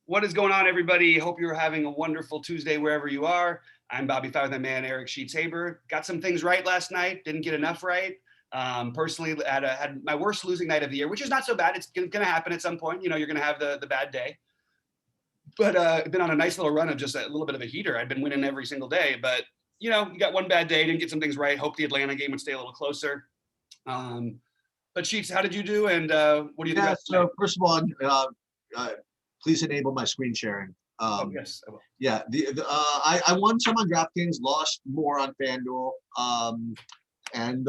What is going on, everybody? Hope you're having a wonderful Tuesday wherever you are. I'm Bobby with my man Eric Sheets-Haber. Got some things right last night. Didn't get enough right. Personally, had my worst losing night of the year, which is not so bad. It's going to happen at some point. You know, you're going to have the bad day. But been on a nice little run of just a little bit of a heater. I've been winning every single day. But, you know, you got one bad day, didn't get some things right. Hope the Atlanta game would stay a little closer. But Sheets, how did you do? And what do you think about so first of all, please enable my screen sharing. yes, I will. Yeah, I won some on DraftKings, lost more on FanDuel, and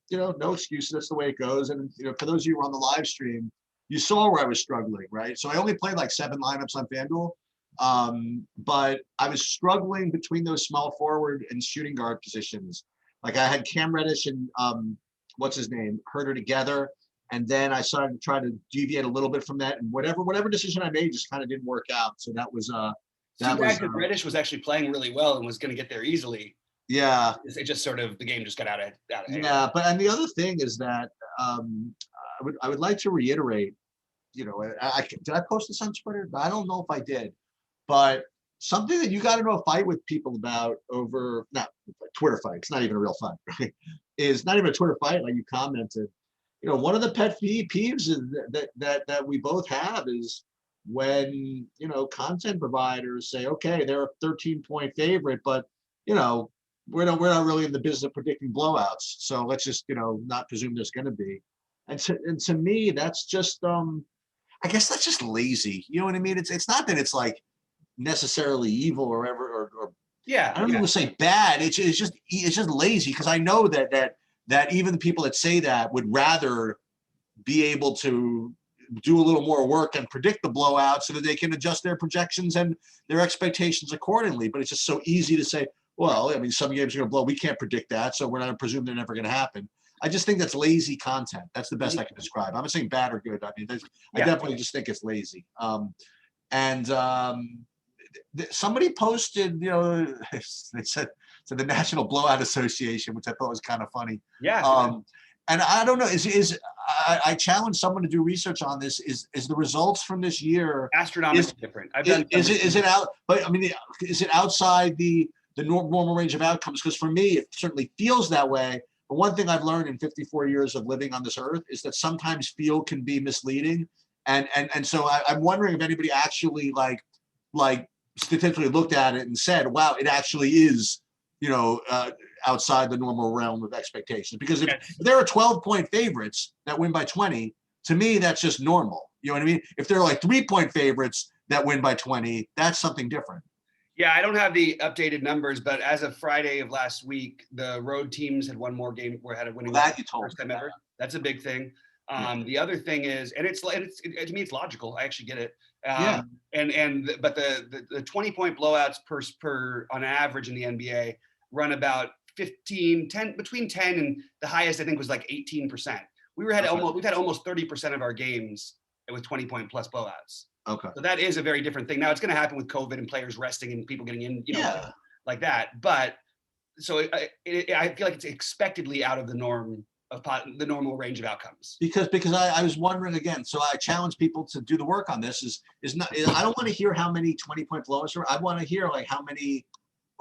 you know, no excuses. That's the way it goes. And you know, for those of you who were on the live stream, you saw where I was struggling, right? So I only played like 7 lineups on FanDuel, but I was struggling between those small forward and shooting guard positions. Like I had Cam Reddish and what's his name, Herter together. And then I started to try to deviate a little bit from that, and whatever decision I made just kind of didn't work out. So that was Reddish was actually playing really well and was going to get there easily. Yeah, it just sort of the game just got out of hand. Yeah, but and the other thing is that I would like to reiterate. You know, did I post this on Twitter? I don't know if I did, but something that you got into a fight with people about over not Twitter fight. It's not even a real fight, right? Is not even a Twitter fight. Like you commented. You know, one of the pet peeves is that we both have is when, you know, content providers say, okay, they're a 13-point favorite, but, you know, we're not really in the business of predicting blowouts. So let's just, you know, not presume there's going to be. And to me, that's just, I guess that's just lazy. You know what I mean? It's not that it's like necessarily evil or ever, or yeah, I don't want to say bad. It's just lazy because I know that even the people that say that would rather be able to do a little more work and predict the blowout so that they can adjust their projections and their expectations accordingly. But it's just so easy to say, well, I mean, some games are going to blow. We can't predict that, so we're not going to presume they're never going to happen. I just think that's lazy content. That's the best I can describe. I'm not saying bad or good. I mean, I definitely just think it's lazy. Somebody posted, you know, they said to the National Blowout Association, which I thought was kind of funny. Yeah. And I don't know, I challenge someone to do research on this. Is the results from this year astronomically different? Is it out? But I mean, is it outside the normal range of outcomes? Because for me, it certainly feels that way. But one thing I've learned in 54 years of living on this earth is that sometimes feel can be misleading. And so I'm wondering if anybody actually like statistically looked at it and said, wow, it actually is, you know, outside the normal realm of expectations. Because if there are 12-point favorites that win by 20, to me, that's just normal. You know what I mean? If they're like 3-point favorites that win by 20, that's something different. Yeah, I don't have the updated numbers, but as of Friday of last week, the road teams had one more game where had a winning first time ever. That's a big thing. The other thing is, and it's to me, it's logical. I actually get it. But the 20-point blowouts per on average in the NBA run about 10 between 10 and the highest I think was like 18%. We've had almost 30% of our games with 20-point plus blowouts. Okay. So that is a very different thing. Now it's going to happen with COVID and players resting and people getting in, you know, like that. But so I feel like it's expectedly out of the norm of the normal range of outcomes. Because I was wondering again. So I challenge people to do the work on this. Is not. I don't want to hear how many 20-point blowouts are. I want to hear like how many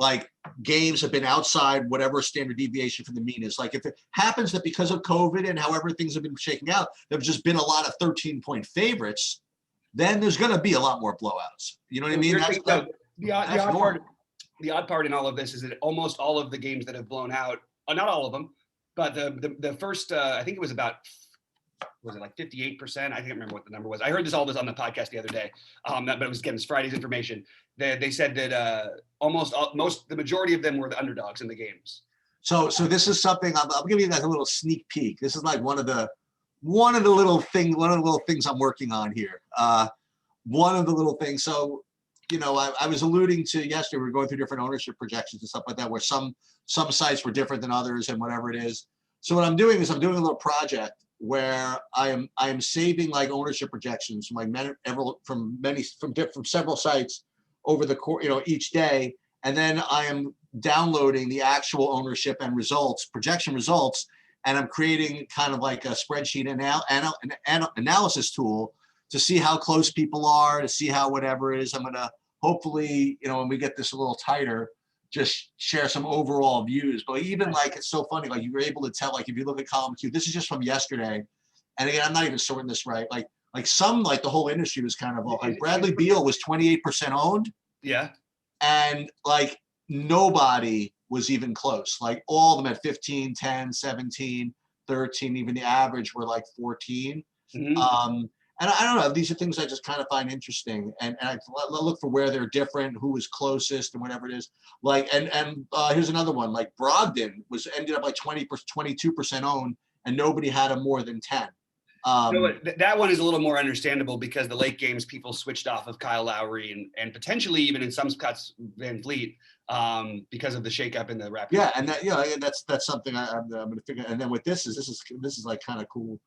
like games have been outside whatever standard deviation from the mean is. Like if it happens that because of COVID and however things have been shaking out, there've just been a lot of 13-point favorites, then there's going to be a lot more blowouts. You know what I mean? The odd part in all of this is that almost all of the games that have blown out, not all of them, but the first, I think it was about, was it like 58%? I can't remember what the number was. I heard all this on the podcast the other day, but it was, again, it's Friday's information. They said that the majority of them were the underdogs in the games. So this is something, I'll give you guys a little sneak peek. This is like one of the little things I'm working on here. One of the little things. So, you know, I was alluding to yesterday, we were going through different ownership projections and stuff like that, where some sites were different than others and whatever it is. So what I'm doing is I'm doing a little project where I am saving like ownership projections from several sites over the course, you know, each day. And then I am downloading the actual ownership and projection results. And I'm creating kind of like a spreadsheet analysis tool to see how close people are, to see how whatever it is. I'm gonna hopefully, when we get this a little tighter, just share some overall views. But even like, it's so funny, like you were able to tell, like if you look at column Q, this is just from yesterday. And again, I'm not even sorting this right. Like the whole industry was kind of like Bradley Beal was 28% owned. Yeah. And like nobody was even close. Like all of them at 15, 10, 17, 13, even the average were like 14. Mm-hmm. And I don't know, these are things I just kind of find interesting. And I look for where they're different, who was closest and whatever it is. Like, and here's another one, like Brogdon ended up like 22% owned and nobody had him more than 10. That one is a little more understandable because the late games people switched off of Kyle Lowry and potentially even in some cuts Van Vliet because of the shakeup in the Raptors. Yeah, and that's something I'm going to figure. And then with this is like kind of cool.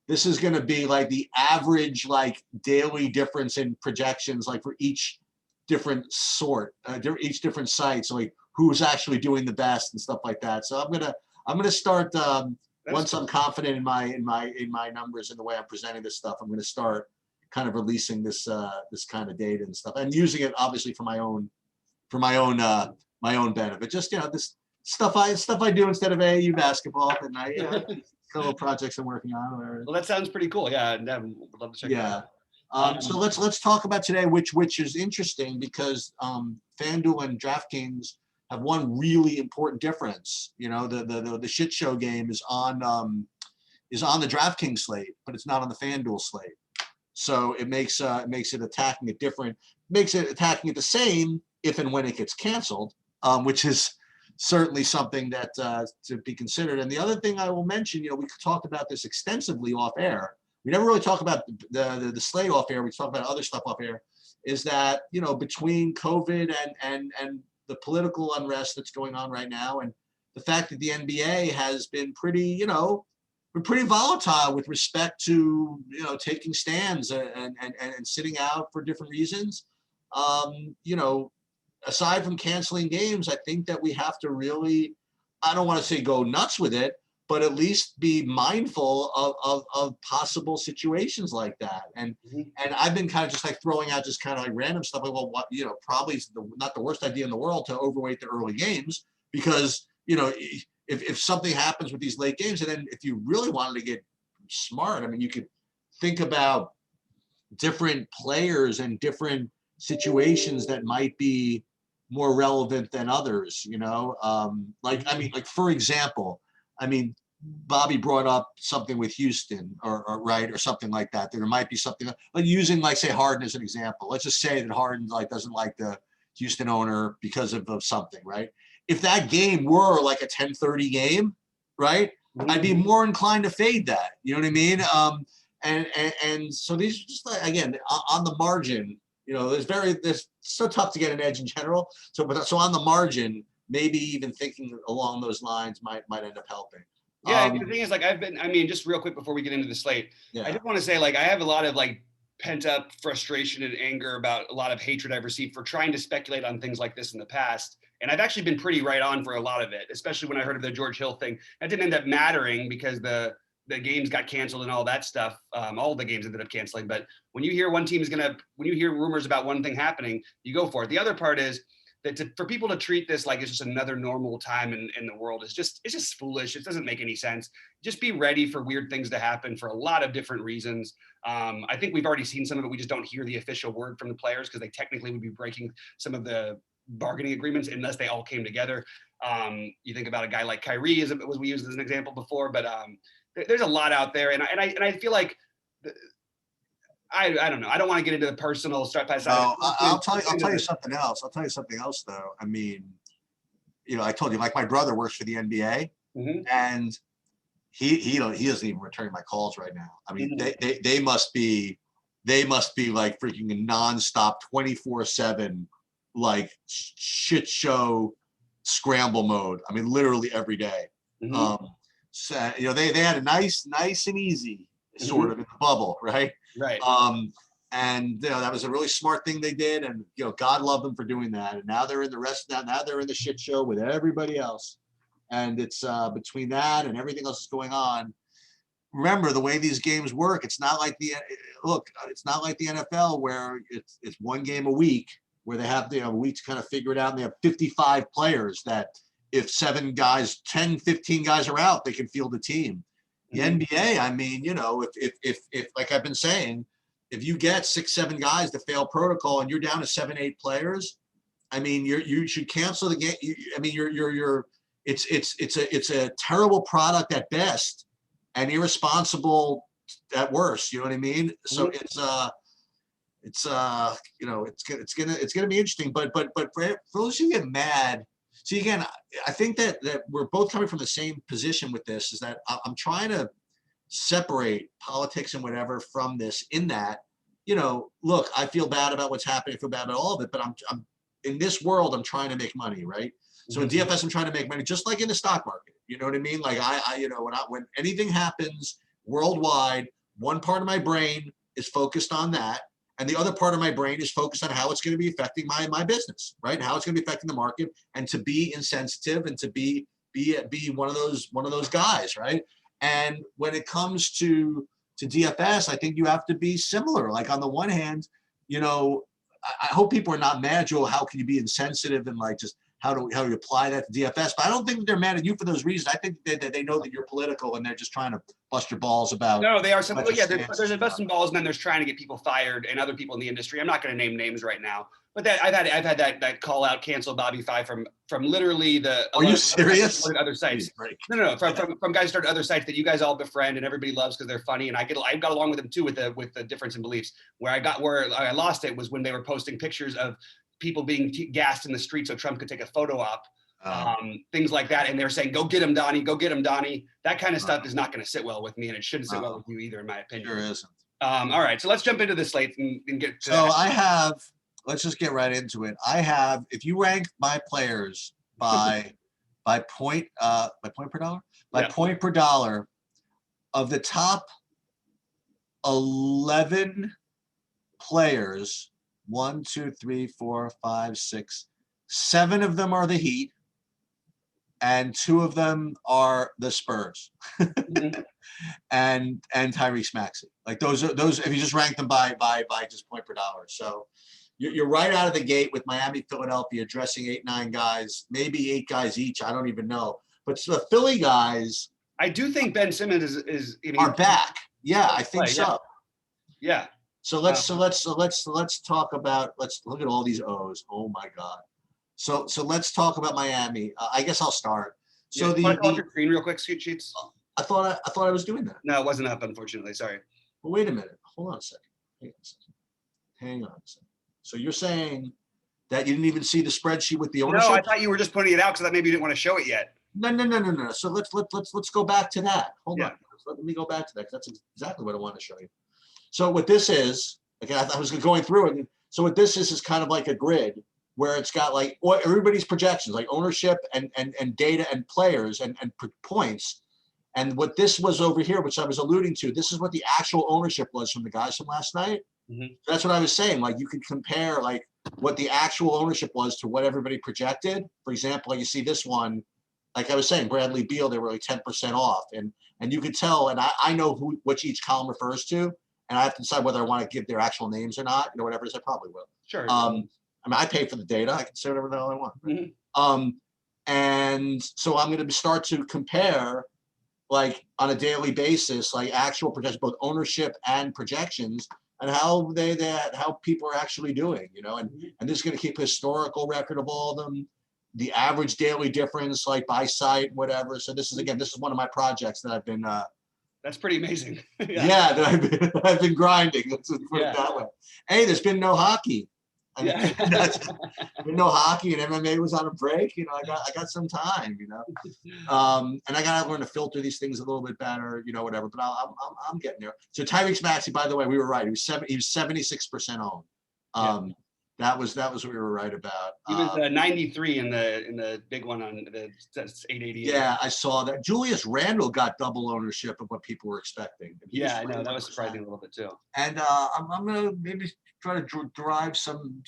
This is going to be like the average like daily difference in projections, like for each different each different site. So like who's actually doing the best and stuff like that. So I'm gonna start. Once I'm confident in my numbers and the way I'm presenting this stuff, I'm going to start kind of releasing this kind of data and stuff, and using it obviously for my own benefit. Just this stuff I do instead of AAU basketball, and little projects I'm working on. Well, that sounds pretty cool. Yeah, would love to check it out. So let's talk about today, which is interesting because FanDuel and DraftKings have one really important difference. The shit show game is on the DraftKings slate, but it's not on the FanDuel slate. So it makes it attacking it different, makes it attacking it the same if and when it gets canceled, which is certainly something that to be considered. And the other thing I will mention, we talked about this extensively off air. We never really talk about the slate off air. We talk about other stuff off air. Is that between COVID and the political unrest that's going on right now, and the fact that the NBA has been pretty volatile with respect to taking stands and sitting out for different reasons. Aside from canceling games, I think that we have to really, I don't want to say go nuts with it, but at least be mindful of possible situations like that. And I've been kind of just like throwing out just kind of like random stuff like, well, what, probably not the worst idea in the world to overweight the early games because, if something happens with these late games, and then if you really wanted to get smart, I mean, you could think about different players and different situations that might be more relevant than others, for example, Bobby brought up something with Houston or something like that. There might be something like using say Harden as an example. Let's just say that Harden doesn't like the Houston owner because of something, right? If that game were like a 10:30 game, right? I'd be more inclined to fade that. You know what I mean? And so these are just again on the margin. There's so tough to get an edge in general. So on the margin, maybe even thinking along those lines might end up helping. Yeah, the thing is, just real quick before we get into the slate, I just want to say, I have a lot of pent up frustration and anger about a lot of hatred I've received for trying to speculate on things like this in the past. And I've actually been pretty right on for a lot of it, especially when I heard of the George Hill thing. That didn't end up mattering because the games got canceled and all that stuff. All the games ended up canceling. But when you hear when you hear rumors about one thing happening, you go for it. The other part is that for people to treat this like it's just another normal time in the world it's just foolish. It doesn't make any sense. Just be ready for weird things to happen for a lot of different reasons. I think we've already seen some of it. We just don't hear the official word from the players because they technically would be breaking some of the bargaining agreements unless they all came together. You think about a guy like Kyrie, as we used as an example before, but there's a lot out there, and I feel like I don't know. I don't want to get into the personal stuff. I'll tell you something else. I'll tell you something else though. I mean, I told you my brother works for the NBA, and he doesn't even return my calls right now. I mean, they must be like freaking a nonstop 24/7 shit show scramble mode. I mean, literally every day. So, they had a nice and easy sort of in the bubble, right? Right. And that was a really smart thing they did, and God love them for doing that. And now they're in now they're in the shit show with everybody else, and it's between that and everything else that's going on, remember the way these games work. It's not like it's not like the NFL where it's one game a week where they have a week to kind of figure it out. And they have 55 players that if 7 guys, 10, 15 guys are out, they can field a team. The NBA, I mean, if like I've been saying, if you get 6, 7 guys to fail protocol and you're down to 7, 8 players, I mean, you should cancel the game. It's a terrible product at best and irresponsible at worst. You know what I mean? So it's gonna be interesting. But for those who get mad, see again, I think that we're both coming from the same position with this. Is that I'm trying to separate politics and whatever from this. In that, look, I feel bad about what's happening. I feel bad about all of it. But I'm in this world. I'm trying to make money, right? So in DFS, I'm trying to make money, just like in the stock market. You know what I mean? Like when anything happens worldwide, one part of my brain is focused on that, and the other part of my brain is focused on how it's going to be affecting my business, right? How it's going to be affecting the market, and to be insensitive and to be one of those guys, right? And when it comes to DFS, I think you have to be similar. Like on the one hand, I hope people are not mad, Joel. How can you be insensitive and like just how do you apply that to DFS? But I don't think they're mad at you for those reasons. I think that they know that you're political and they're just trying to bust your balls about. No, they are. There's investing balls, and then there's trying to get people fired and other people in the industry. I'm not going to name names right now, but I've had that call out, cancel BobbyFi from literally the. Are you serious? Other sites. No. From guys who started other sites that you guys all befriend and everybody loves because they're funny, and I got along with them too with the difference in beliefs. Where I lost it was when they were posting pictures of people being gassed in the street so Trump could take a photo op, things like that. And they were saying, go get him, Donnie, go get him, Donnie. That kind of stuff is not going to sit well with me, and it shouldn't sit well with you either, in my opinion. Sure isn't. All right, so let's jump into the slate and get to let's just get right into it. If you rank my players by point per dollar, point per dollar, of the top 11 players, 1, 2, 3, 4, 5, 6, 7 of them are the Heat, and 2 of them are the Spurs, and Tyrese Maxey. Like those. If you just rank them by just point per dollar, so you're right out of the gate with Miami, Philadelphia addressing 8, 9 guys, maybe 8 guys each. I don't even know, but the Philly guys. I do think Ben Simmons are back. Yeah, I think so. Yeah. So let's talk about, let's look at all these O's. Oh my God. So let's talk about Miami. I guess I'll start. So want to call your screen real quick, Sheets? I thought I was doing that. No, it wasn't up, unfortunately. Sorry. Well, wait a minute. Hold on a second. Hang on a second. So you're saying that you didn't even see the spreadsheet with the ownership? No, I thought you were just putting it out because I thought maybe you didn't want to show it yet. No. So let's go back to that. Hold on. Let me go back to that, because that's exactly what I want to show you. So what this is, again, I was going through it. So what this is kind of like a grid where it's got like everybody's projections, like ownership and data and players and points. And what this was over here, which I was alluding to, this is what the actual ownership was from the guys from last night. Mm-hmm. That's what I was saying. Like you could compare like what the actual ownership was to what everybody projected. For example, like you see this one, like I was saying, Bradley Beal, they were like 10% off. And you could tell, and I know which each column refers to. And I have to decide whether I want to give their actual names or not. Whatever it is, I probably will. Sure. I mean, I pay for the data. I can say whatever the hell I want. Right? Mm-hmm. And so I'm going to start to compare, like on a daily basis, like actual projections, both ownership and projections, and how people are actually doing. And this is going to keep a historical record of all of them, the average daily difference, like by site, whatever. So this is one of my projects that I've been. That's pretty amazing. That I've been grinding. Let's put it that way. Hey, there's been no hockey. There's been no hockey, and MMA was on a break. I got some time. And I got to learn to filter these things a little bit better. Whatever. But I'm getting there. So Tyrese Maxey, by the way, we were right. He was 76% owned. That was what we were right about. He was 93 in the big one on the 880. Yeah, I saw that. Julius Randle got double ownership of what people were expecting. Yeah, I know that was surprising a little bit too. And I'm gonna maybe try to derive some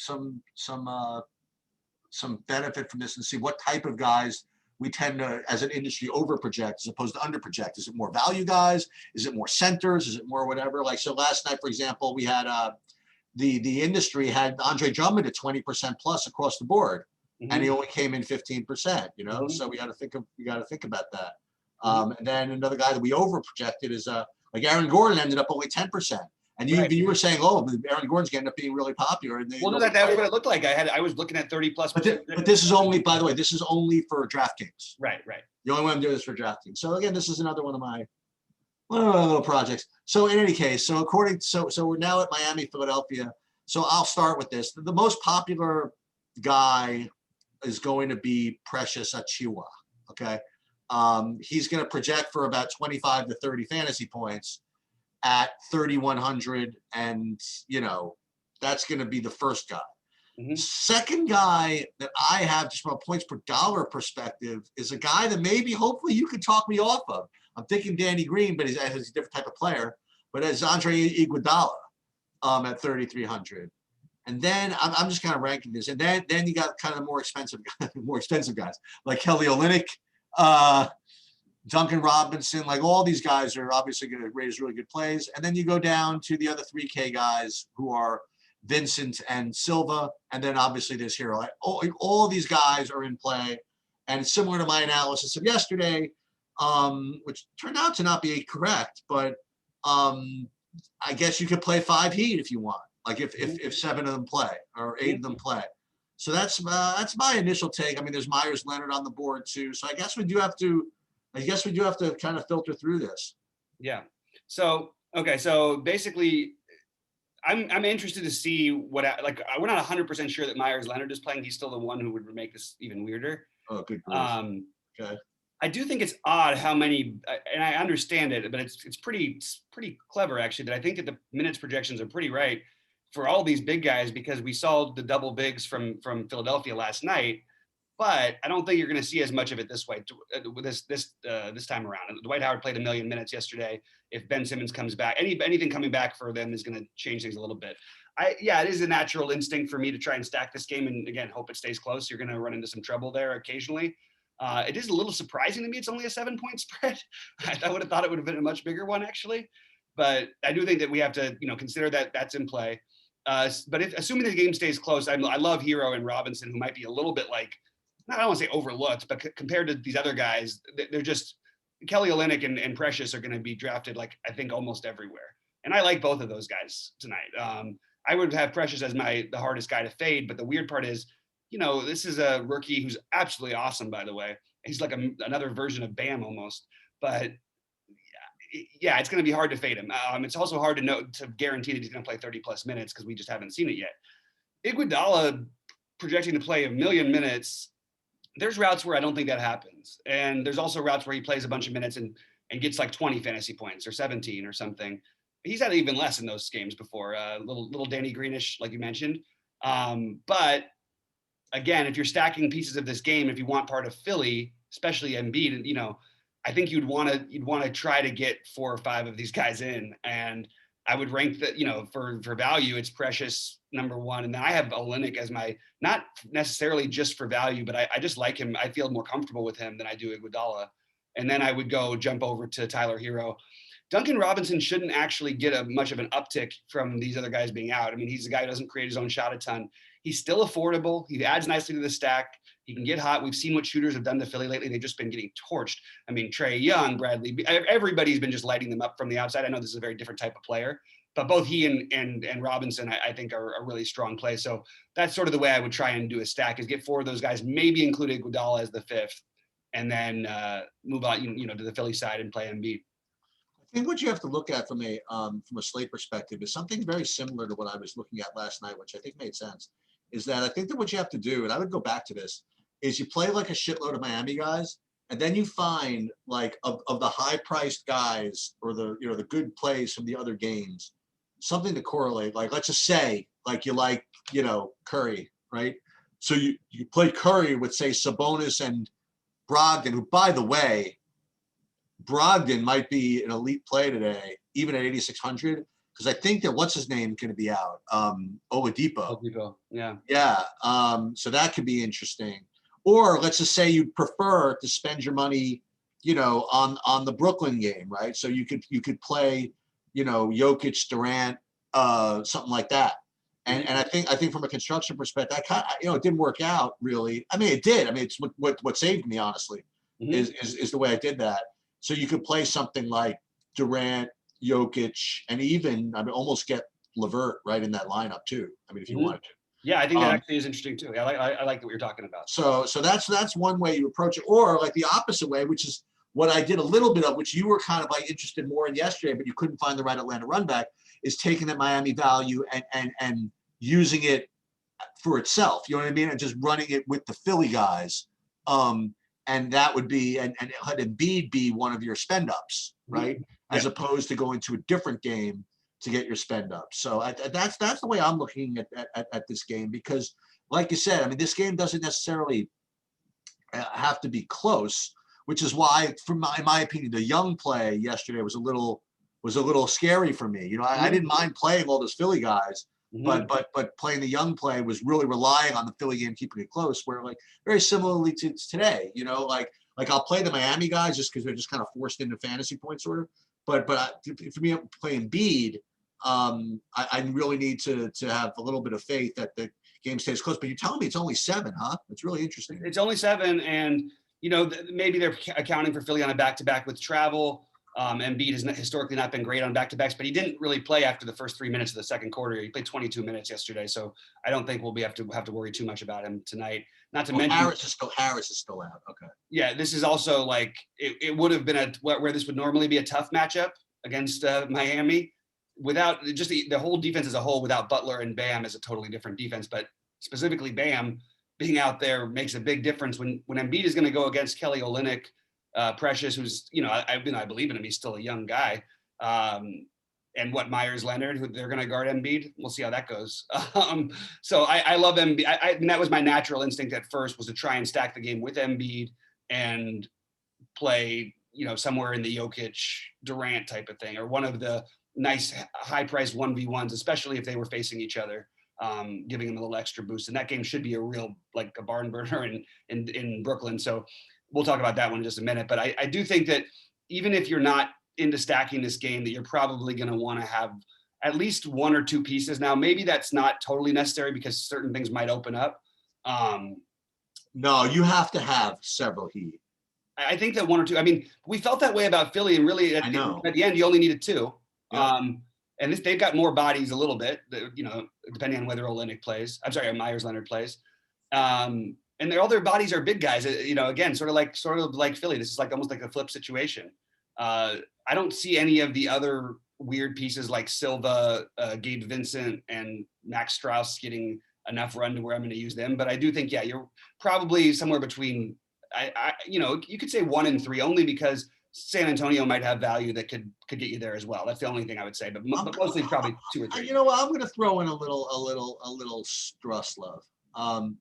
benefit from this and see what type of guys we tend to, as an industry, over-project as opposed to under-project. Is it more value guys? Is it more centers? Is it more whatever? Like, so last night, for example, we had the industry had Andre Drummond at 20% plus across the board, and he only came in 15%. You know, so we got to think about that. And then another guy that we over-projected is like Aaron Gordon ended up only 10%. And you were saying, oh, Aaron Gordon's going to end up being really popular. And well, that's what it looked like. I was looking at 30 plus. But this is only, by the way, this is only for DraftKings. Right. The only way I'm doing this for DraftKings. So again, this is another one of my little projects. So in any case, so we're now at Miami, Philadelphia. So I'll start with this. The most popular guy is going to be Precious Achiuwa. Okay. He's going to project for about 25 to 30 fantasy points at 3,100, and you know that's going to be the first guy. Second guy that I have, just from a points per dollar perspective, is a guy that maybe, hopefully, you could talk me off of. I'm thinking Danny Green, but he's a different type of player. But as Andre Iguodala at 3,300, and then I'm just kind of ranking this, and then you got kind of more expensive guys like Kelly Olynyk, Duncan Robinson, like all these guys are obviously going to rate as really good plays. And then you go down to the other 3K guys who are Vincent and Silva. And then obviously there's Hero. All these guys are in play. And similar to my analysis of yesterday, which turned out to not be correct, but I guess you could play 5 Heat if you want, like if 7 of them play or 8 of them play. So that's my initial take. I mean, there's Myers Leonard on the board too. So I guess we do have to kind of filter through this. Yeah. So, okay. So basically I'm interested to see what, like, we're not 100% sure that Myers Leonard is playing. He's still the one who would make this even weirder. Oh, good. Okay. I do think it's odd how many, and I understand it, but it's pretty clever actually, that I think that the minutes projections are pretty right for all these big guys, because we saw the double bigs from Philadelphia last night. But I don't think you're going to see as much of it this way, this time around. Dwight Howard played 1 million minutes yesterday. If Ben Simmons comes back, anything coming back for them is going to change things a little bit. It is a natural instinct for me to try and stack this game, and again, hope it stays close. You're going to run into some trouble there occasionally. It is a little surprising to me. It's only a 7-point spread. I would have thought it would have been a much bigger one actually, but I do think that we have to, consider that that's in play. But assuming the game stays close, I love Hero and Robinson, who might be a little bit like, I don't want to say overlooked, but compared to these other guys, they're just, Kelly Olynyk and Precious are going to be drafted, like, I think almost everywhere. And I like both of those guys tonight. I would have Precious as the hardest guy to fade, but the weird part is, this is a rookie who's absolutely awesome, by the way. He's like another version of Bam almost, but yeah, it's going to be hard to fade him. It's also hard to guarantee that he's going to play 30 plus minutes because we just haven't seen it yet. Iguodala projecting to play 1 million minutes. There's routes where I don't think that happens. And there's also routes where he plays a bunch of minutes and gets like 20 fantasy points or 17 or something. He's had even less in those games before, little Danny Greenish, like you mentioned. But again, if you're stacking pieces of this game, if you want part of Philly, especially Embiid, I think you'd want to try to get 4 or 5 of these guys in. And I would rank that, for value, it's Precious number 1. And then I have Olynyk as my, not necessarily just for value, but I just like him. I feel more comfortable with him than I do Iguodala. And then I would jump over to Tyler Hero. Duncan Robinson shouldn't actually get much of an uptick from these other guys being out. I mean, he's a guy who doesn't create his own shot a ton. He's still affordable. He adds nicely to the stack. He can get hot. We've seen what shooters have done to Philly lately. They've just been getting torched. I mean, Trae Young, Bradley, everybody's been just lighting them up from the outside. I know this is a very different type of player, but both he and Robinson, I think, are a really strong play. So that's sort of the way I would try and do a stack, is get 4 of those guys, maybe include Iguodala as the 5th, and then move on, to the Philly side and play Embiid. I think what you have to look at from a slate perspective is something very similar to what I was looking at last night, which I think made sense. Is that I think that what you have to do, and I would go back to this, is you play like a shitload of Miami guys, and then you find like of the high-priced guys or the good plays from the other games, something to correlate. Like, let's just say like you like Curry, right? So you play Curry with, say, Sabonis and Brogdon, who, by the way, Brogdon might be an elite play today, even at 8,600, because I think that what's his name going to be out, Oladipo. Yeah. Yeah. So that could be interesting. or let's just say you'd prefer to spend your money, on the Brooklyn game, right? So you could play, Jokic, Durant, something like that. And I think from a construction perspective, it didn't work out really. I mean, it did. I mean, it's what saved me, honestly, is the way I did that. So you could play something like Durant, Jokic, and even almost get LeVert right in that lineup too. I mean, if you wanted to. Yeah, I think that actually is interesting too. I like what you're talking about. So that's one way you approach it, or like the opposite way, which is what I did a little bit of, which you were kind of like interested more in yesterday, but you couldn't find the right Atlanta run back, is taking that Miami value and using it for itself. You know what I mean? And just running it with the Philly guys. And that would be, and let Embiid be one of your spend ups, right? As opposed to going to a different game to get your spend up. So that's the way I'm looking at this game, because like you said, I mean, this game doesn't necessarily have to be close, which is why, in my opinion, the Young play yesterday was a little scary for me. I didn't mind playing all those Philly guys, but playing the Young play was really relying on the Philly game keeping it close. Where like very similarly to today, like I'll play the Miami guys just because they're just kind of forced into fantasy points sort of. But for me, playing Embiid, I really need to have a little bit of faith that the game stays close. But you're telling me it's only 7, huh? It's really interesting. It's only 7, and maybe they're accounting for Philly on a back-to-back with travel. Embiid has historically not been great on back-to-backs, but he didn't really play after the first 3 minutes of the second quarter. He played 22 minutes yesterday, so I don't think we'll have to worry too much about him tonight. Not to mention Harris is still out. Okay. Yeah, this is also like it would have been where this would normally be a tough matchup against Miami. Without just the whole defense as a whole, without Butler and Bam is a totally different defense, but specifically Bam being out there makes a big difference when Embiid is going to go against Kelly Olynyk, Precious, who's, I believe in him. He's still a young guy. And Myers Leonard, who they're going to guard Embiid. We'll see how that goes. So I love Embiid. I mean, that was my natural instinct at first, was to try and stack the game with Embiid and play, somewhere in the Jokic Durant type of thing, or one of the nice high-priced 1v1s, especially if they were facing each other, giving them a little extra boost. And that game should be a real, like a barn burner in Brooklyn. So we'll talk about that one in just a minute. But I do think that even if you're not into stacking this game, that you're probably going to want to have at least 1 or 2 pieces. Now, maybe that's not totally necessary because certain things might open up. No, you have to have several Heat. I think that 1 or 2. I mean, we felt that way about Philly, and really at the end, you only needed 2. Yeah. And they've got more bodies a little bit, depending on whether Olynyk plays. I'm sorry, Myers Leonard plays. And all their bodies are big guys. Again, sort of like Philly. This is like almost like a flip situation. I don't see any of the other weird pieces like Silva, Gabe Vincent, and Max Strauss getting enough run to where I'm going to use them. But I do think, you're probably somewhere between. You could say 1 and 3, only because San Antonio might have value that could get you there as well. That's the only thing I would say, but mostly probably 2 or 3. You know what? I'm going to throw in a little Struss love. I'm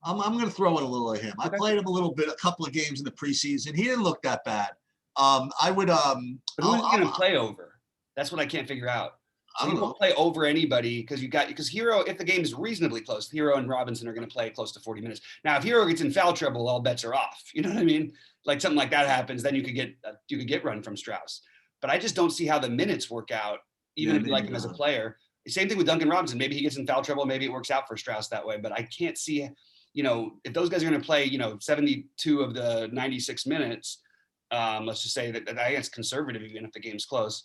going to throw in a little of him. Okay. I played him a couple of games in the preseason. He didn't look that bad. I would. But who's going to play over? That's what I can't figure out. So you won't play over anybody because Hero, if the game is reasonably close, Hero and Robinson are going to play close to 40 minutes. Now, if Hero gets in foul trouble, all bets are off. You know what I mean? Like something like that happens, then you could get run from Strauss. But I just don't see how the minutes work out, even if you like him as a player. Same thing with Duncan Robinson. Maybe he gets in foul trouble. Maybe it works out for Strauss that way. But I can't see, if those guys are going to play, 72 of the 96 minutes, let's just say that I guess conservative, even if the game's close.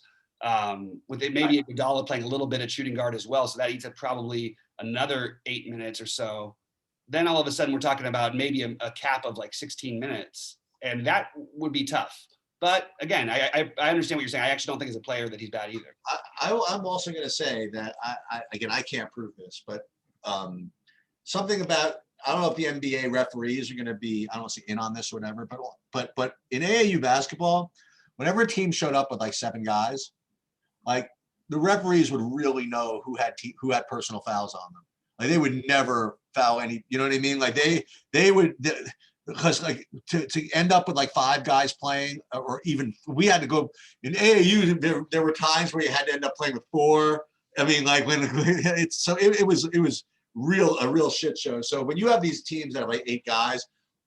With maybe Iguodala playing a little bit at shooting guard as well, so that eats up probably another 8 minutes or so. Then all of a sudden we're talking about maybe a cap of like 16 minutes, and that would be tough. But again, I understand what you're saying. I actually don't think as a player that he's bad either. I'm also going to say that I can't prove this, but something about, I don't know if the NBA referees are going to be, I don't want to say in on this or whatever, but in AAU basketball, whenever a team showed up with like 7 guys, like the referees would really know who had personal fouls on them. Like they would never foul any, you know what I mean? Like they would, because like to end up with like 5 guys playing, or even we had to go in AAU. There were times where you had to end up playing with 4. I mean, like when it was a real shit show. So when you have these teams that have like 8 guys,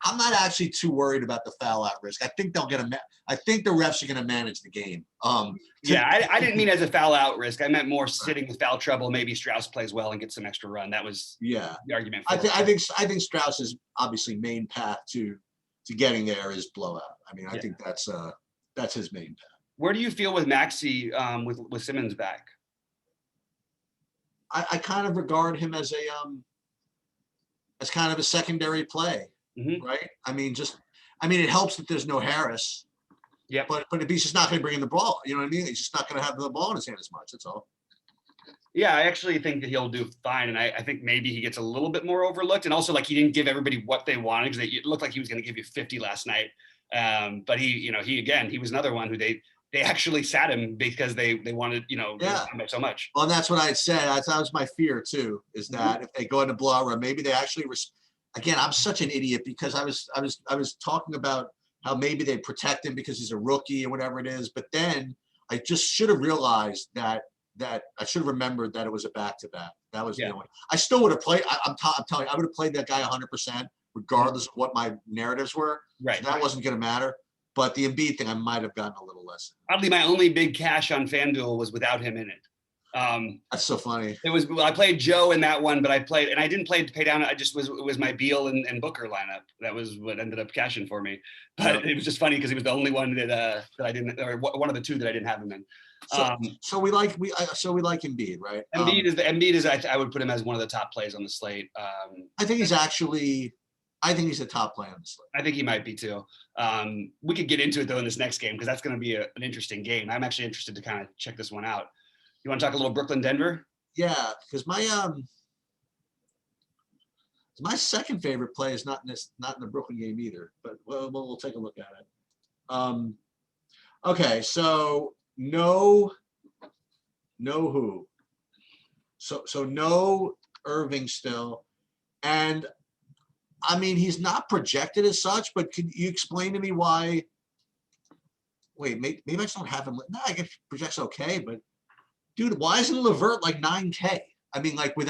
I'm not actually too worried about the foul out risk. I think they'll get I think the refs are going to manage the game. Yeah, I didn't mean as a foul out risk. I meant more sitting with foul trouble. Maybe Strauss plays well and gets some extra run. That was the argument. I think Strauss's obviously main path to getting there is blowout. I mean, I think that's his main path. Where do you feel with Maxey with Simmons back? I kind of regard him as kind of a secondary play, right? I mean, it helps that there's no Harris. Yeah. But he's just not going to bring in the ball. You know what I mean? He's just not going to have the ball in his hand as much. That's all. Yeah, I actually think that he'll do fine, and I think maybe he gets a little bit more overlooked, and also like he didn't give everybody what they wanted because it looked like he was going to give you 50 last night. But he was another one who they actually sat him because they wanted so much. Well, and that's what I had said. That was my fear too. Is that if they go into blowout run, maybe they actually. Again, I'm such an idiot because I was talking about how maybe they protect him because he's a rookie or whatever it is, but then I just should have realized that I should have remembered that it was a back-to-back. That was I still would have played. I'm telling you, I would have played that guy 100%, regardless of what my narratives were. Right. So that wasn't going to matter. But the Embiid thing, I might have gotten a little less. Oddly, my only big cash on FanDuel was without him in it. That's so funny. I played Joe in that one, but I didn't play to pay down. It was my Beal and Booker lineup. That was what ended up cashing for me. But it was just funny because he was the only one that I didn't, or one of the two that I didn't have him in. So we like Embiid, right? Embiid is I would put him as one of the top plays on the slate. I think he's a top play on the slate. I think he might be too. We could get into it though in this next game because that's going to be an interesting game. I'm actually interested to kind of check this one out. You want to talk a little Brooklyn Denver? Yeah, because my second favorite play is not in the Brooklyn game either. But we'll take a look at it. Okay, so no who? So no Irving still, and I mean he's not projected as such. But could you explain to me why? Wait, maybe I just don't have him. No, I guess projects okay, but. Dude, why isn't LeVert like 9K? I mean, like with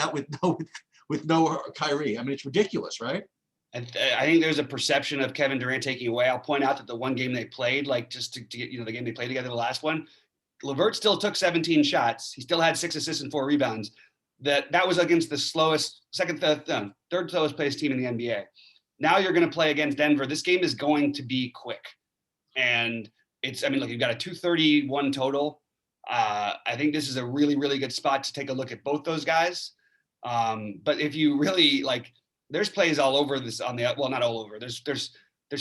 no Kyrie. I mean, it's ridiculous, right? I think there's a perception of Kevin Durant taking away. I'll point out that the one game they played, like just to get the game they played together, the last one, LeVert still took 17 shots. He still had 6 assists and 4 rebounds. That was against the third slowest paced team in the NBA. Now you're going to play against Denver. This game is going to be quick, and you've got a 231 total. I think this is a really, really good spot to take a look at both those guys. But if you really there's plays all over this not all over. There's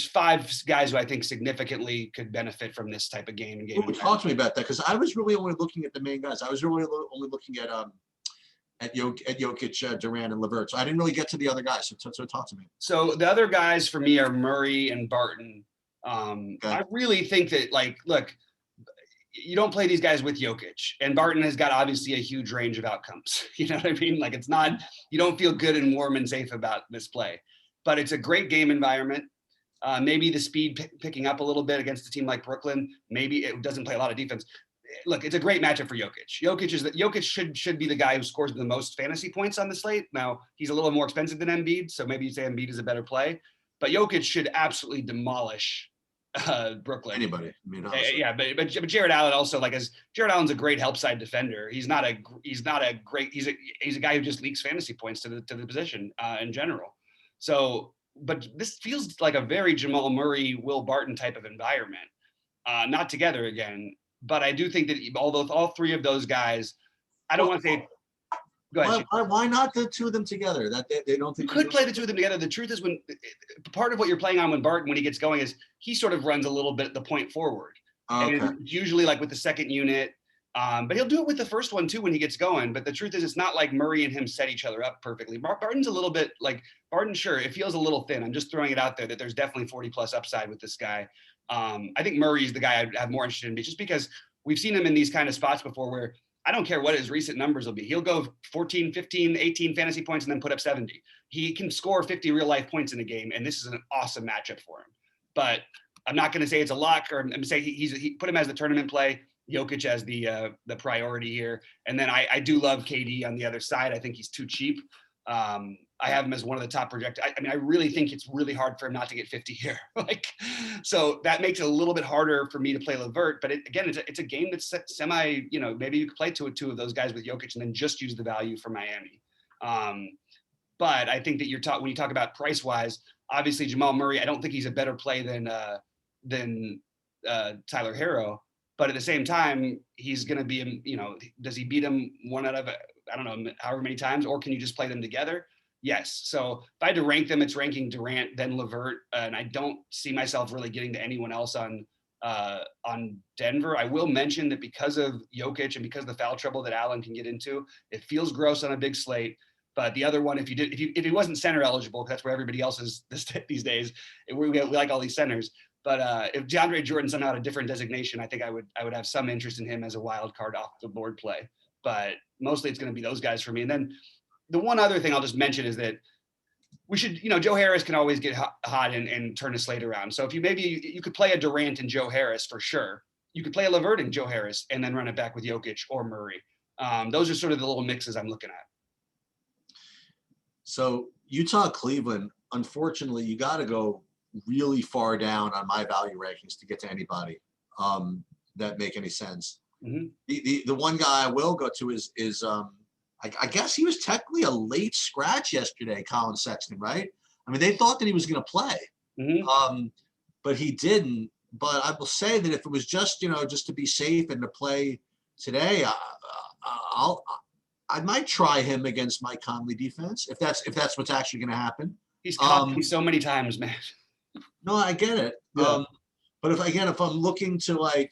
5 guys who I think significantly could benefit from this type of game. Talk to me about that because I was really only looking at the main guys. I was really only looking at Jokic, Durant, and LeVert. So I didn't really get to the other guys. So talk to me. So the other guys for me are Murray and Barton. Okay. I really think that look. You don't play these guys with Jokic, and Barton has got obviously a huge range of outcomes. You know what I mean? It's not, you don't feel good and warm and safe about this play, but it's a great game environment. Maybe the speed picking up a little bit against a team like Brooklyn. Maybe it doesn't play a lot of defense. Look, it's a great matchup for Jokic. Jokic should be the guy who scores the most fantasy points on the slate. Now he's a little more expensive than Embiid, so maybe you say Embiid is a better play, but Jokic should absolutely demolish Brooklyn. Anybody. I mean, but Jared Allen also Jared Allen's a great help side defender. He's a guy who just leaks fantasy points to the position in general. So, but this feels like a very Jamal Murray, Will Barton type of environment. Not together again, but I do think that although all 3 of those guys, I don't want to say. Go ahead. Why not the 2 of them together? That they don't think you could play the 2 of them together. The truth is, when part of what you're playing on when Barton, when he gets going, is he sort of runs a little bit the point forward. Okay. And it's usually with the second unit, but he'll do it with the first one too when he gets going. But the truth is, it's not like Murray and him set each other up perfectly. Barton's a little bit Barton. Sure, it feels a little thin. I'm just throwing it out there that there's definitely 40+ upside with this guy. I think Murray's the guy I'd have more interest in, just because we've seen him in these kind of spots before where. I don't care what his recent numbers will be. He'll go 14, 15, 18 fantasy points and then put up 70. He can score 50 real life points in a game, and this is an awesome matchup for him. But I'm not going to say it's a lock, or I'm going to say he put him as the tournament play, Jokic as the priority here. And then I do love KD on the other side. I think he's too cheap. I have him as one of the top projected. I mean, I really think it's really hard for him not to get 50 here. Like, so that makes it a little bit harder for me to play LeVert. But again, it's a game that's semi, you know, maybe you could play two of those guys with Jokic and then just use the value for Miami. But I think that when you talk about price wise, obviously Jamal Murray, I don't think he's a better play than Tyler Herro. But at the same time, he's going to be, you know, does he beat him one out of, I don't know, however many times, or can you just play them together? Yes. So if I had to rank them, it's ranking Durant, then LeVert, and I don't see myself really getting to anyone else on Denver. I will mention that because of Jokic and because of the foul trouble that Allen can get into, it feels gross on a big slate. But the other one, if he wasn't center eligible, that's where everybody else is these days. We like all these centers. But if DeAndre Jordan somehow had a different designation, I think I would have some interest in him as a wild card off the board play. But mostly it's going to be those guys for me. And then the one other thing I'll just mention is that we should, you know, Joe Harris can always get hot and turn a slate around. So if you could play a Durant and Joe Harris for sure. You could play a LeVert and Joe Harris and then run it back with Jokic or Murray. Those are sort of the little mixes I'm looking at. So Utah, Cleveland, unfortunately, you got to go really far down on my value rankings to get to anybody that make any sense. Mm-hmm. The one guy I will go to is I guess he was technically a late scratch yesterday, Colin Sexton, right? I mean, they thought that he was going to play, but he didn't. But I will say that if it was just, you know, just to be safe and to play today, I might try him against Mike Conley defense if that's what's actually going to happen. He's caught me so many times, man. No, I get it. Yeah. But if I'm looking to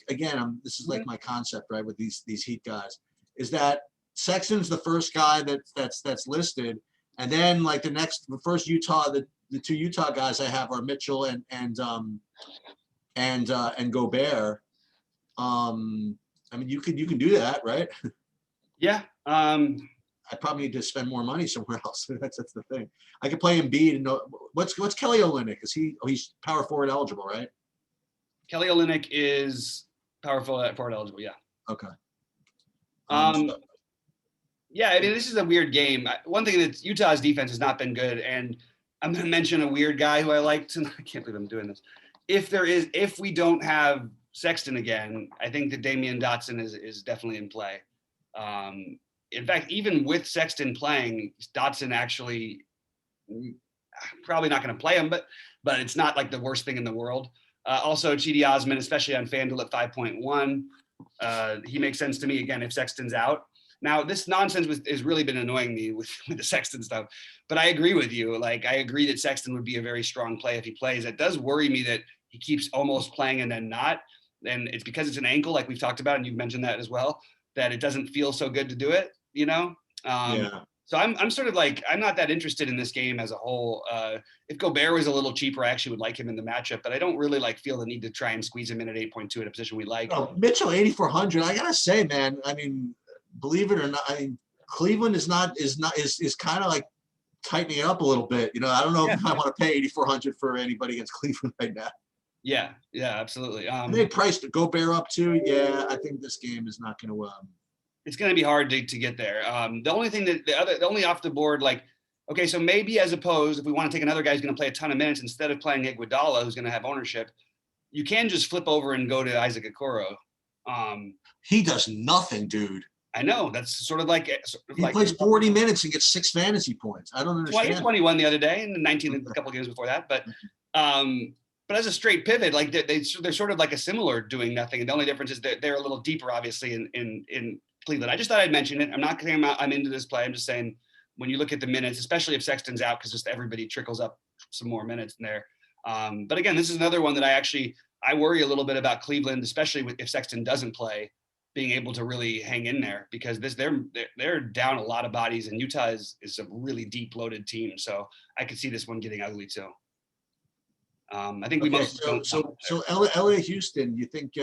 this is like my concept, right, with these Heat guys, is that Sexton's the first guy that's listed, and then like the first Utah, the two Utah guys I have are Mitchell and Gobert. I mean, you can do that, right? Yeah. I probably need to spend more money somewhere else. That's the thing. I could play Embiid and what's Kelly Olynyk? Is he's power forward eligible, right? Kelly Olynyk is power forward eligible. Yeah. Okay. Yeah, I mean, this is a weird game. One thing that Utah's defense has not been good, and I'm going to mention a weird guy who I liked, and I can't believe I'm doing this. If we don't have Sexton again, I think that Damien Dotson is definitely in play. In fact, even with Sexton playing, Dotson actually probably not going to play him, but it's not like the worst thing in the world. Also, Chidi Osman, especially on FanDuel at 5.1, he makes sense to me again if Sexton's out. Now, this nonsense has really been annoying me with the Sexton stuff, but I agree with you. Like, I agree that Sexton would be a very strong play if he plays. It does worry me that he keeps almost playing and then not, and it's because it's an ankle, like we've talked about, and you've mentioned that as well, that it doesn't feel so good to do it, you know? Yeah. So I'm sort of like, I'm not that interested in this game as a whole. If Gobert was a little cheaper, I actually would like him in the matchup, but I don't really feel the need to try and squeeze him in at 8.2 at a position we like. Oh, Mitchell 8,400. I gotta say, man. I mean, believe it or not, I mean, Cleveland is kind of like tightening it up a little bit. You know, I don't know if I want to pay 8,400 for anybody against Cleveland right now. Yeah, absolutely. They priced Gobert up too. Yeah, I think this game is not going to. It's going to be hard to get there. The only thing the only off the board, like, okay, so maybe as opposed, if we want to take another guy who's going to play a ton of minutes instead of playing Iguodala, who's going to have ownership, you can just flip over and go to Isaac Okoro. He does nothing, dude. I know, that's sort of like he plays 40 minutes and gets 6 fantasy points. I don't understand. 21 the other day and 19 a couple games before that, but as a straight pivot, like they're sort of like a similar doing nothing, and the only difference is they're a little deeper, obviously, in Cleveland. I just thought I'd mention it. I'm not saying I'm into this play. I'm just saying when you look at the minutes, especially if Sexton's out, because just everybody trickles up some more minutes in there. But again, this is another one that I worry a little bit about Cleveland, especially if Sexton doesn't play, being able to really hang in there, because they're down a lot of bodies, and Utah is a really deep loaded team. So I could see this one getting ugly too. I think we mostly don't. So LA Houston, you think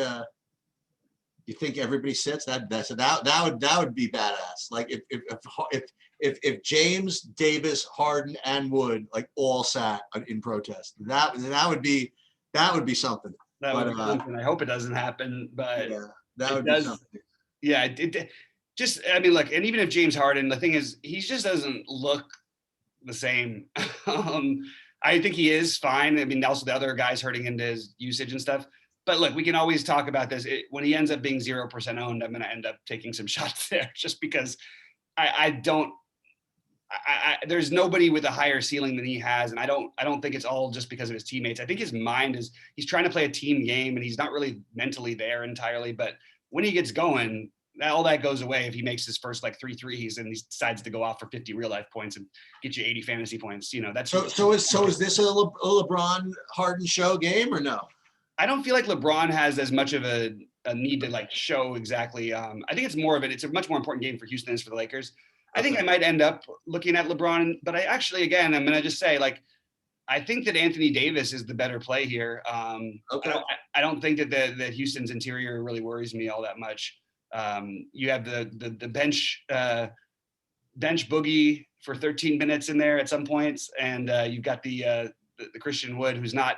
everybody sits? That would be badass. Like if James, Davis, Harden, and Wood like all sat in protest, that would be something. That would be something. I hope it doesn't happen, but yeah, that would be something. Yeah, it just, I mean, look, and even if James Harden, the thing is, he just doesn't look the same. I think he is fine. I mean, also the other guys hurting into his usage and stuff. But look, we can always talk about this. When he ends up being 0% owned, I'm going to end up taking some shots there just because there's nobody with a higher ceiling than he has. And I don't think it's all just because of his teammates. I think his mind he's trying to play a team game and he's not really mentally there entirely. But when he gets going, all that goes away if he makes his first like 3 threes and he decides to go off for 50 real life points and get you 80 fantasy points. That's so is this a LeBron Harden show game or no? I don't feel like LeBron has as much of a need to like show exactly. I think it's more of it. It's a much more important game for Houston than it is for the Lakers. I think I might end up looking at LeBron, but I'm going to just say like, I think that Anthony Davis is the better play here. Okay. I don't think that Houston's interior really worries me all that much. You have the bench boogie for 13 minutes in there at some points, and you've got the Christian Wood, who's not.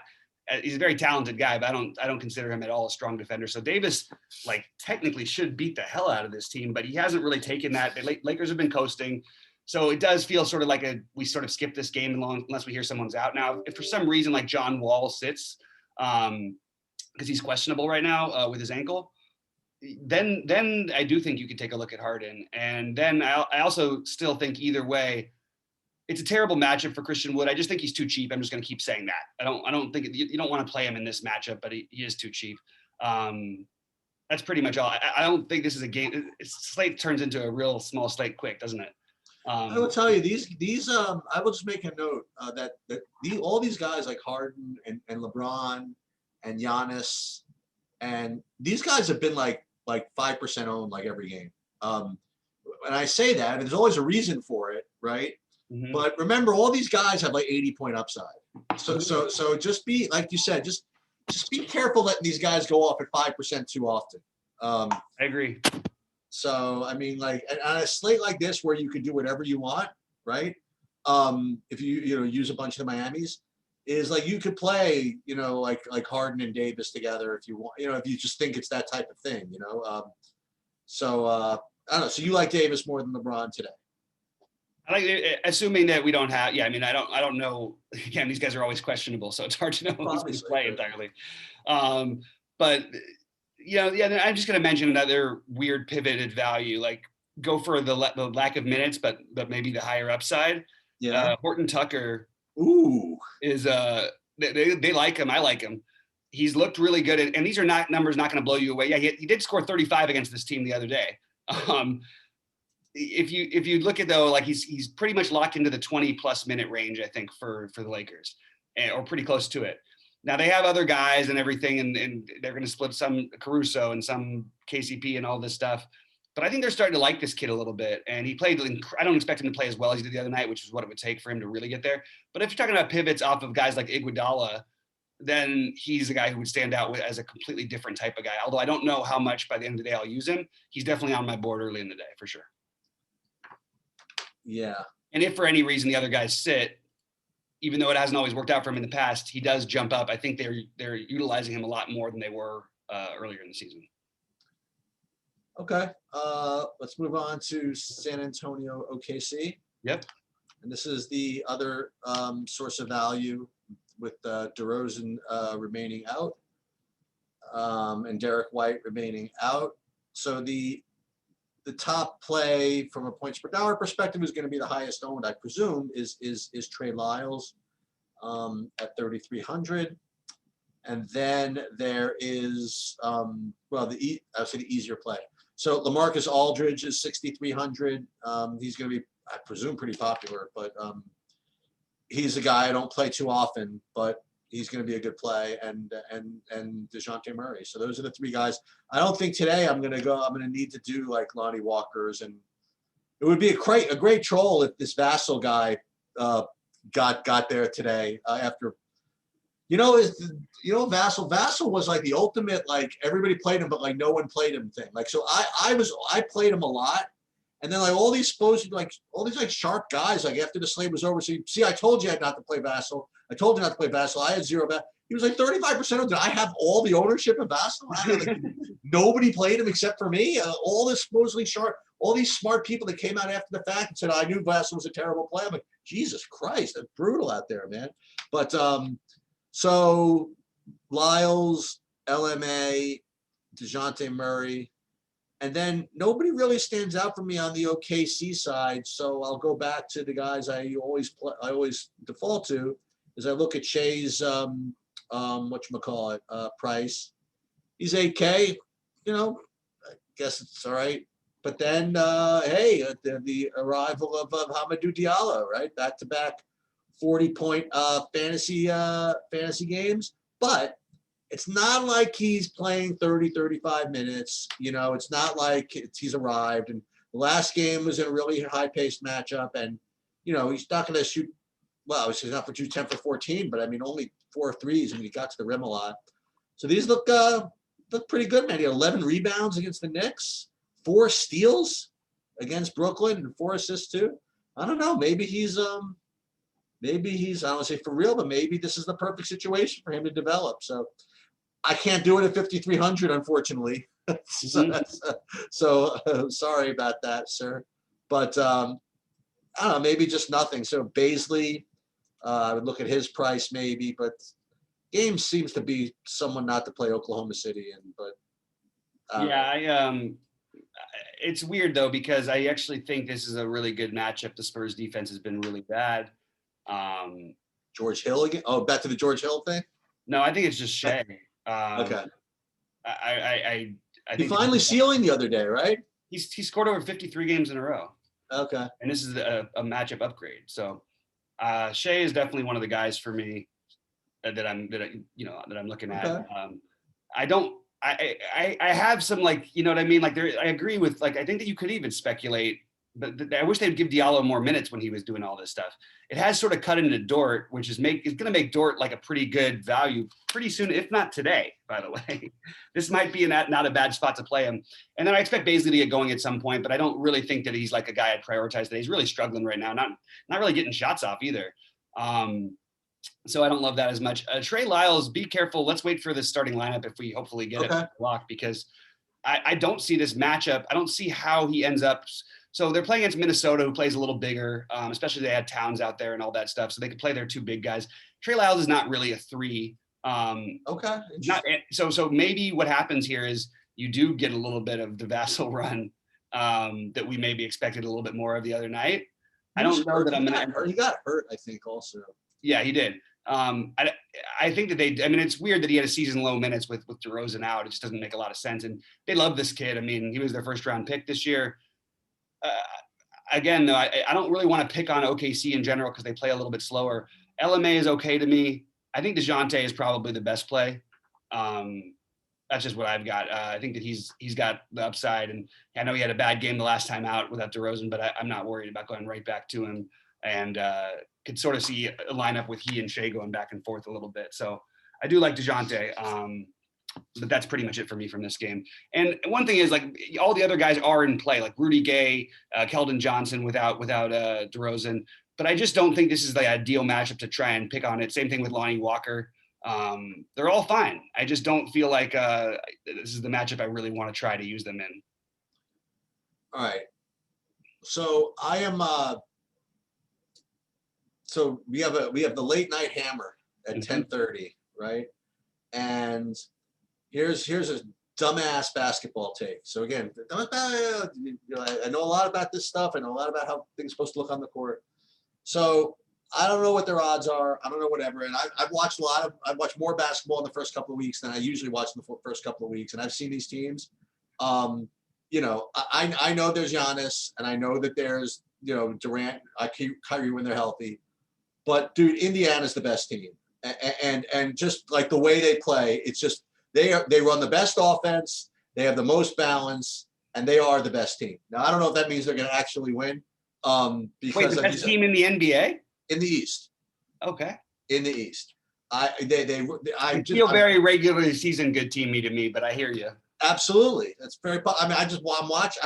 He's a very talented guy, but I don't consider him at all a strong defender. So Davis, like, technically should beat the hell out of this team, but he hasn't really taken that. The Lakers have been coasting, so it does feel sort of like we sort of skip this game unless we hear someone's out. Now, if for some reason like John Wall sits because he's questionable right now with his ankle, then I do think you could take a look at Harden. And then I also still think either way, it's a terrible matchup for Christian Wood. I just think he's too cheap. I'm just going to keep saying that. I don't think you don't want to play him in this matchup, but he is too cheap. That's pretty much all. I don't think this is a game. Slate turns into a real small slate quick, doesn't it? I will tell you these. I will just make a note that all these guys like Harden and LeBron and Giannis, and these guys have been like 5% owned like every game. And I say that, and there's always a reason for it, right? Mm-hmm. But remember, all these guys have like 80-point upside. So just be, like you said, just be careful letting these guys go off at 5% too often. I agree. So I mean, like on a slate like this where you can do whatever you want, right? If you use a bunch of the Miamis, is like you could play, like Harden and Davis together if you want, if you just think it's that type of thing, So I don't know. So you like Davis more than LeBron today? I like, assuming that we don't have. Yeah, I mean, I don't know. Again, these guys are always questionable, so it's hard to know who's going to play entirely. But I'm just going to mention another weird pivoted value. Like go for the lack of minutes, but maybe the higher upside. Yeah, Horton Tucker. Ooh, is they like him. I like him. He's looked really good, and these are not numbers not going to blow you away. Yeah, he did score 35 against this team the other day. If you look at though, like he's pretty much locked into the 20+ minute range, I think, for the Lakers, or pretty close to it. Now they have other guys and everything, and they're going to split some Caruso and some KCP and all this stuff. But I think they're starting to like this kid a little bit. And he played, I don't expect him to play as well as he did the other night, which is what it would take for him to really get there. But if you're talking about pivots off of guys like Iguodala, then he's a guy who would stand out as a completely different type of guy. Although I don't know how much by the end of the day I'll use him. He's definitely on my board early in the day for sure. Yeah. And if for any reason the other guys sit, even though it hasn't always worked out for him in the past, he does jump up. I think they're utilizing him a lot more than they were earlier in the season. Okay, let's move on to San Antonio OKC. Yep. And this is the other source of value with DeRozan remaining out and Derek White remaining out. So the top play from a points per hour perspective is going to be the highest owned, I presume, is Trey Lyles at 3,300. And then there is I would say the easier play. So LaMarcus Aldridge is 6,300. He's going to be, I presume, pretty popular, but he's a guy I don't play too often, but he's going to be a good play, and DeJounte Murray. So those are the three guys. I don't think today I'm going to need to do like Lonnie Walker's, and it would be a great troll if this Vassell guy got there today after. Vassell was like the ultimate, like everybody played him, but like no one played him thing. Like, so I played him a lot. And then like all these sharp guys, like after the slate was over. So see, I told you not to play Vassell. I told you not to play Vassell. I had 0 bet. He was like 35% of. Did I have all the ownership of Vassell? Nobody played him except for me. All this supposedly sharp. all these smart people that came out after the fact and said, I knew Vassell was a terrible player. I'm like, Jesus Christ, that's brutal out there, man. But so Lyles, LMA, DeJounte Murray, and then nobody really stands out for me on the OKC side. So I'll go back to the guys I always default to, as I look at Shea's price. He's 8K, I guess it's all right. But then, hey, the arrival of Hamidou Diallo, right? Back-to-back 40-point fantasy games. But it's not like he's playing 30, 35 minutes. It's not like he's arrived. And the last game was in a really high-paced matchup. And, he's not going to shoot. Well, he's not going to shoot 10 for 14, but I mean, only 4 threes, and he got to the rim a lot. So these look pretty good, man. He had 11 rebounds against the Knicks, 4 steals against Brooklyn, and 4 assists too. I don't know. Maybe he's I don't want to say for real, but maybe this is the perfect situation for him to develop. So I can't do it at 5,300, unfortunately. So sorry about that, sir. But I don't know, maybe just nothing. So Baisley, I would look at his price maybe, but game seems to be someone not to play Oklahoma City in. But it's weird though, because I actually think this is a really good matchup. The Spurs defense has been really bad. George Hill again? Oh, back to the George Hill thing? No, I think it's just Shea. Okay. I He think finally sealing the other day, right? he scored over 53 games in a row. Okay. And this is a matchup upgrade. So Shea is definitely one of the guys for me that I'm looking at. Okay. I have some, like, you know what I mean? Like I agree with, like, I think that you could even speculate, but I wish they'd give Diallo more minutes when he was doing all this stuff. It has sort of cut into Dort, which is going to make Dort like a pretty good value pretty soon, if not today, by the way. This might be not a bad spot to play him. And then I expect Baisley to get going at some point, but I don't really think that he's like a guy I'd prioritize today. He's really struggling right now, not really getting shots off either. So I don't love that as much. Trey Lyles, be careful. Let's wait for the starting lineup if we hopefully get it locked, because I don't see this matchup. I don't see how he ends up. So they're playing against Minnesota, who plays a little bigger, especially they had Towns out there and all that stuff. So they could play their 2 big guys. Trey Lyles is not really a 3. So maybe what happens here is you do get a little bit of the Vassell run that we maybe expected a little bit more of the other night. I don't know that I'm going to. He got hurt, I think, also. Yeah, he did. I think that it's weird that he had a season low minutes with DeRozan out. It just doesn't make a lot of sense. And they love this kid. I mean, he was their first round pick this year. Again, though, I don't really want to pick on OKC in general because they play a little bit slower. LMA is okay to me. I think DeJounte is probably the best play. That's just what I've got. I think that he's got the upside, and I know he had a bad game the last time out without DeRozan, but I'm not worried about going right back to him, and could sort of see a lineup with he and Shea going back and forth a little bit. So I do like DeJounte. But that's pretty much it for me from this game. And one thing is, like, all the other guys are in play, like Rudy Gay, Keldon Johnson without DeRozan. But I just don't think this is the ideal matchup to try and pick on it. Same thing with Lonnie Walker. They're all fine. I just don't feel like this is the matchup I really want to try to use them in. All right. So I am. So we have the late night hammer at 10:30, right? And here's a dumbass basketball take. So again, I know a lot about this stuff. I know a lot about how things are supposed to look on the court. So I don't know what their odds are. I don't know whatever. And I've watched more basketball in the first couple of weeks than I usually watch in the first couple of weeks. And I've seen these teams. I know there's Giannis, and I know that there's Durant, Kyrie when they're healthy. But dude, Indiana's the best team. And just like the way they play, it's just they run the best offense, they have the most balance, and they are the best team. Now I don't know if that means they're going to actually win. Because the best team in the NBA? In the East. Okay. In the East, I feel very regular season good teamy to me, but I hear you. Absolutely, that's very. I mean, I watch.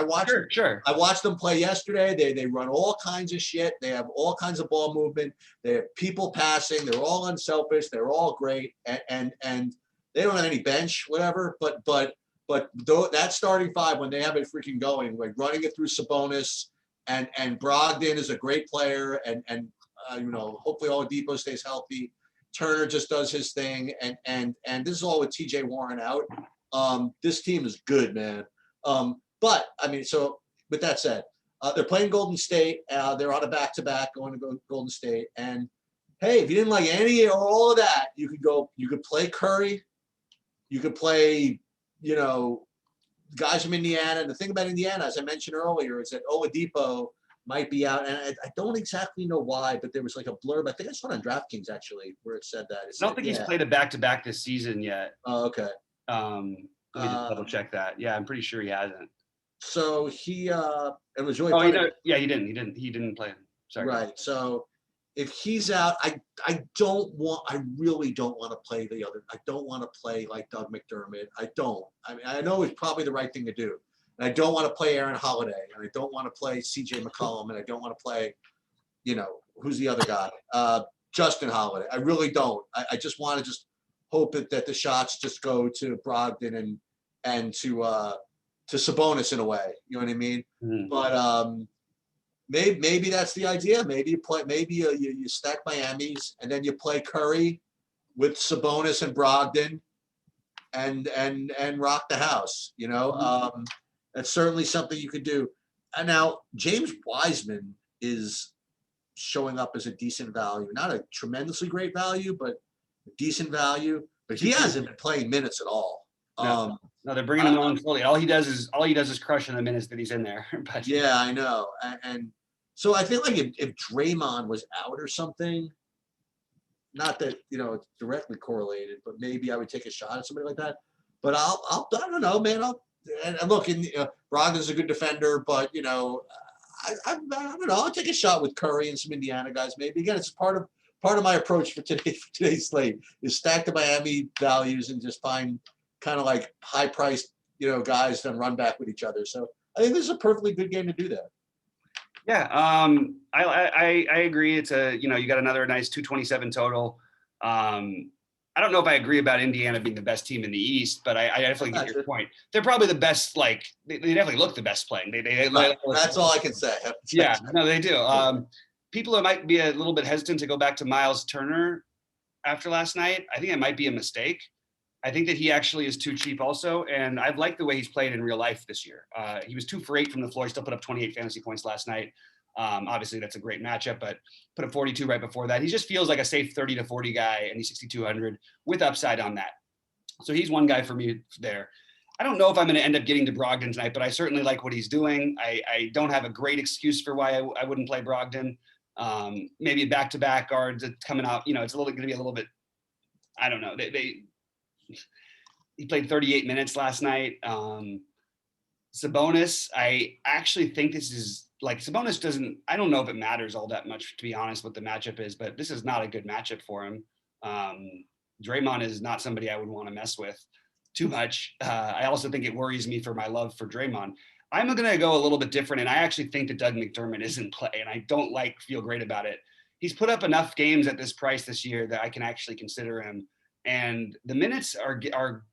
Sure. I watched them play yesterday. They run all kinds of shit. They have all kinds of ball movement. They have people passing. They're all unselfish. They're all great, and they don't have any bench, whatever. But But though that starting five, when they have it freaking going, like running it through Sabonis and Brogdon is a great player, and hopefully Oladipo stays healthy. Turner just does his thing, and this is all with TJ Warren out. This team is good, man. But I mean, so with that said, they're playing Golden State. They're on a back-to-back going to Golden State. And hey, if you didn't like any or all of that, you could play Curry. You could play, guys from Indiana. And the thing about Indiana, as I mentioned earlier, is that Oladipo might be out. And I don't exactly know why, but there was like a blurb. I think I saw it on DraftKings actually, where it said that. I don't think he's played a back-to-back this season yet. Oh, okay. Let me just double check that. Yeah, I'm pretty sure he hasn't. So he it was really funny. He didn't play. Sorry. Right. So if he's out, I really don't want to play the other. I don't want to play like Doug McDermott. I don't. I mean, I know it's probably the right thing to do. And I don't want to play Aaron Holiday, and I don't want to play CJ McCollum, and I don't want to play, who's the other guy? Justin Holiday. I really don't. I just want to just hope that the shots just go to Brogdon and to Sabonis in a way. You know what I mean? Mm-hmm. But maybe that's the idea. Maybe you stack Miami's and then you play Curry with Sabonis and Brogdon and rock the house. Mm-hmm. That's certainly something you could do. And now James Wiseman is showing up as a decent value, not a tremendously great value, but a decent value. But he hasn't been playing minutes at all. No, they're bringing him on fully. All he does is crush in the minutes that he's in there. But yeah, I know. And so I feel like if Draymond was out or something, not that it's directly correlated, but maybe I would take a shot at somebody like that. But I don't know, man. And look, Brogdon's a good defender, but I don't know. I'll take a shot with Curry and some Indiana guys. Maybe again, it's part of my approach for today's slate is stack the Miami values and just find kind of like high priced guys then run back with each other. So I think this is a perfectly good game to do that. Yeah, I agree. It's you got another nice 227 total. I don't know if I agree about Indiana being the best team in the East, but I definitely get your point. They're probably the best. Like they definitely look the best playing. That's all I can say. Yeah, no, they do. People might be a little bit hesitant to go back to Miles Turner after last night. I think it might be a mistake. I think that he actually is too cheap also, and I've liked the way he's played in real life this year. He was 2 for 8 from the floor. He still put up 28 fantasy points last night. Obviously, that's a great matchup, but put up 42 right before that. He just feels like a safe 30 to 40 guy, and he's 6,200 with upside on that. So he's one guy for me there. I don't know if I'm going to end up getting to Brogdon tonight, but I certainly like what he's doing. I don't have a great excuse for why I wouldn't play Brogdon. Maybe back-to-back guards coming out. It's going to be a little bit. I don't know. He played 38 minutes last night. Sabonis, I actually think this is like Sabonis doesn't. I don't know if it matters all that much, to be honest, what the matchup is, but this is not a good matchup for him. Draymond is not somebody I would want to mess with too much. I also think it worries me for my love for Draymond. I'm going to go a little bit different, and I actually think that Doug McDermott is in play, and I don't feel great about it. He's put up enough games at this price this year that I can actually consider him. And the minutes are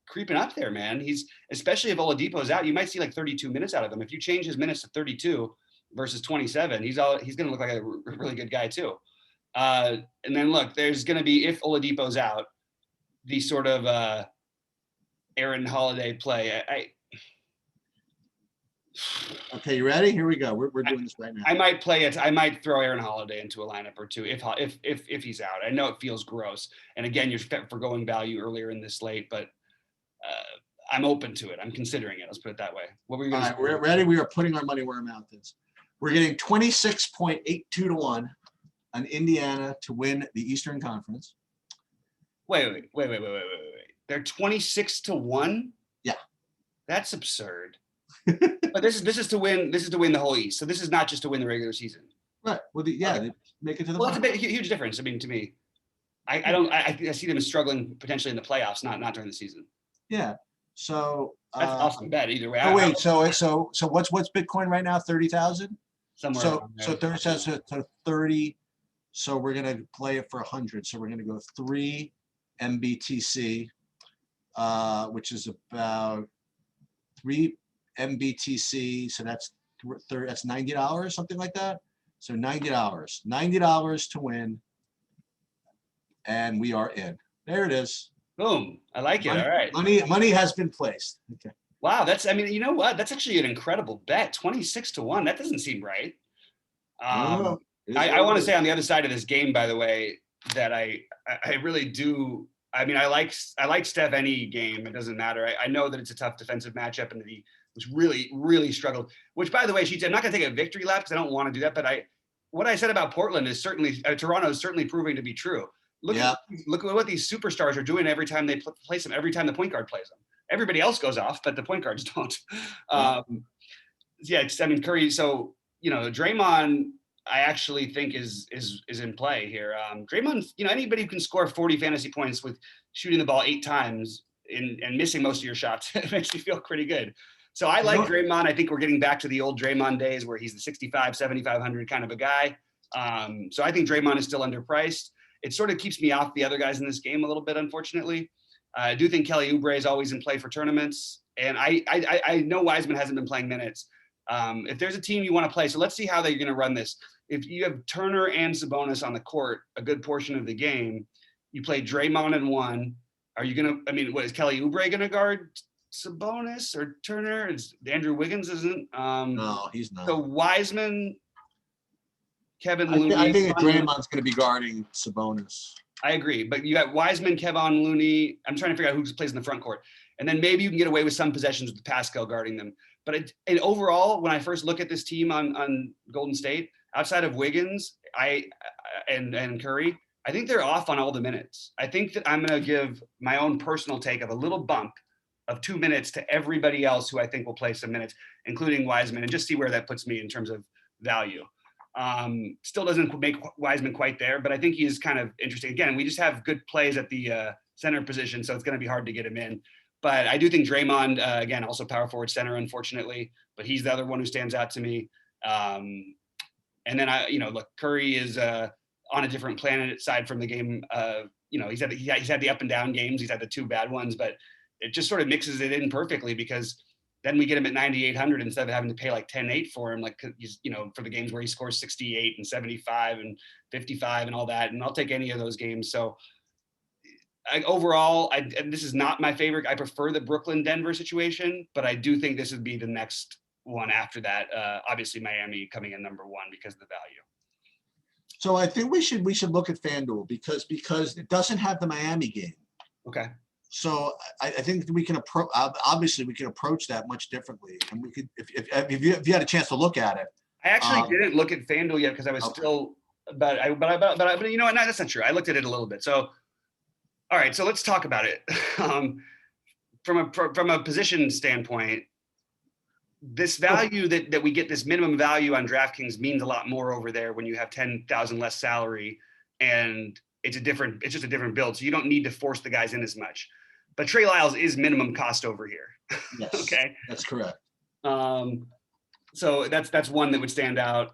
creeping up there, man. He's, especially if Oladipo's out, you might see like 32 minutes out of him. If you change his minutes to 32 versus 27, he's going to look like a really good guy too. And then look, there's going to be, if Oladipo's out, the sort of Aaron Holiday play. Okay, you ready? Here we go. We're doing this right now. I might play it. I might throw Aaron Holiday into a lineup or two if he's out. I know it feels gross. And again, you're forgoing value earlier in this slate, but I'm open to it. I'm considering it. Let's put it that way. What were you going to say? All right, we're ready. We are putting our money where our mouth is. We're getting 26.82 to 1 on Indiana to win the Eastern Conference. Wait. They're 26 to 1? Yeah. That's absurd. But this is to win. This is to win the whole East. So this is not just to win the regular season. Right. Well, they make it to the. Well, that's a bit huge difference. I mean, to me, I see them as struggling potentially in the playoffs, not during the season. Yeah. So that's awesome bet either way. Oh wait. So what's Bitcoin right now? 30,000. Somewhere. So 30,000 to 30. So we're gonna play it for 100. So we're gonna go 3 MBTC, which is about 3 MBTC. So that's that's $90, something like that. So $90 to win, and we are in. There it is. Boom. I like it. Money, All right. money has been placed. Okay. Wow. I mean, you know what? That's actually an incredible bet. 26-1. That doesn't seem right. Oh, I want to say on the other side of this game, by the way, that I really do. I mean, I like Steph any game. It doesn't matter. I know that it's a tough defensive matchup, and that he was really struggled. Which, by the way, I'm not going to take a victory lap because I don't want to do that. But what I said about Portland is certainly Toronto is certainly proving to be true. Look at what these superstars are doing every time they place them. Every time the point guard plays them, everybody else goes off, but the point guards don't. Yeah, I mean Curry. So Draymond, I actually think is in play here. Draymond, anybody who can score 40 fantasy points with shooting the ball 8 times and missing most of your shots, it makes me feel pretty good. So I like Draymond. I think we're getting back to the old Draymond days where he's the 65, 7,500 kind of a guy. So I think Draymond is still underpriced. It sort of keeps me off the other guys in this game a little bit, unfortunately. I do think Kelly Oubre is always in play for tournaments. And I know Wiseman hasn't been playing minutes. If there's a team you want to play, so let's see how they're going to run this. If you have Turner and Sabonis on the court a good portion of the game, you play Draymond in one. Are you going to, what is Kelly Oubre going to guard Sabonis or Turner? Is Andrew Wiggins isn't? No, he's not. So Wiseman, Kevin Looney. I think Draymond's going to be guarding Sabonis. I agree, but you got Wiseman, Kevon Looney. I'm trying to figure out who plays in the front court. And then maybe you can get away with some possessions with Pascal guarding them. But overall, when I first look at this team on Golden State, outside of Wiggins and Curry, I think they're off on all the minutes. I think that I'm going to give my own personal take of a little bump of 2 minutes to everybody else who I think will play some minutes, including Wiseman, and just see where that puts me in terms of value. Still doesn't make Wiseman quite there, but I think he is kind of interesting. Again, we just have good plays at the center position, so it's going to be hard to get him in. But I do think Draymond, again, also power forward center, unfortunately, but he's the other one who stands out to me. And then look, Curry is on a different planet aside from the game. He's had the up and down games. He's had the 2 bad ones, but it just sort of mixes it in perfectly because then we get him at 9,800 instead of having to pay like 10.8 for him, like for the games where he scores 68 and 75 and 55 and all that. And I'll take any of those games. So overall, and this is not my favorite. I prefer the Brooklyn-Denver situation, but I do think this would be the next one after that. Obviously, Miami coming in number 1 because of the value. So I think we should look at FanDuel because it doesn't have the Miami game. Okay. So I think we can obviously we can approach that much differently, and we could if you had a chance to look at it. I actually didn't look at FanDuel yet because I was still, but you know what? No, that's not true. I looked at it a little bit. So, all right, so let's talk about it. From a position standpoint, this value that we get, this minimum value on DraftKings means a lot more over there when you have 10,000 less salary, and it's just a different build. So you don't need to force the guys in as much. But Trey Lyles is minimum cost over here. Yes, okay, that's correct. So that's one that would stand out.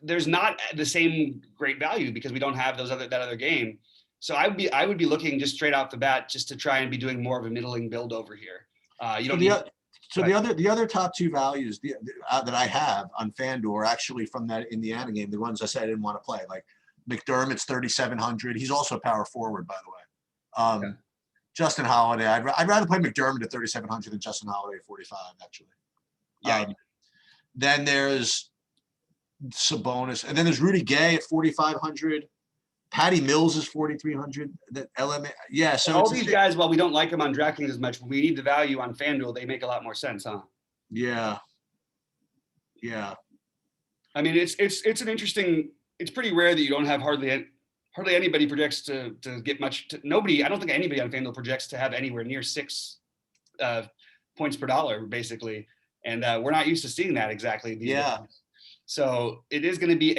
There's not the same great value because we don't have that other game. So I would be looking just straight off the bat just to try and be doing more of a middling build over here. The other top 2 values that I have on FanDuel are actually from that Indiana game. The ones I said I didn't want to play, like McDermott's 3,700. He's also a power forward, by the way. Okay. Justin Holiday. I'd rather play McDermott at 3,700 than Justin Holiday at 45, actually. Yeah. Then there's Sabonis, and then there's Rudy Gay at 4,500. Patty Mills is 4,300. That LMA, yeah. So all these guys, while we don't like them on DraftKings as much, we need the value on FanDuel. They make a lot more sense, huh? Yeah. Yeah. I mean, it's an interesting. It's pretty rare that you don't have hardly anybody projects to get much. Nobody. I don't think anybody on FanDuel projects to have anywhere near 6 points per dollar, basically, and we're not used to seeing that exactly. Yeah. So it is going to be,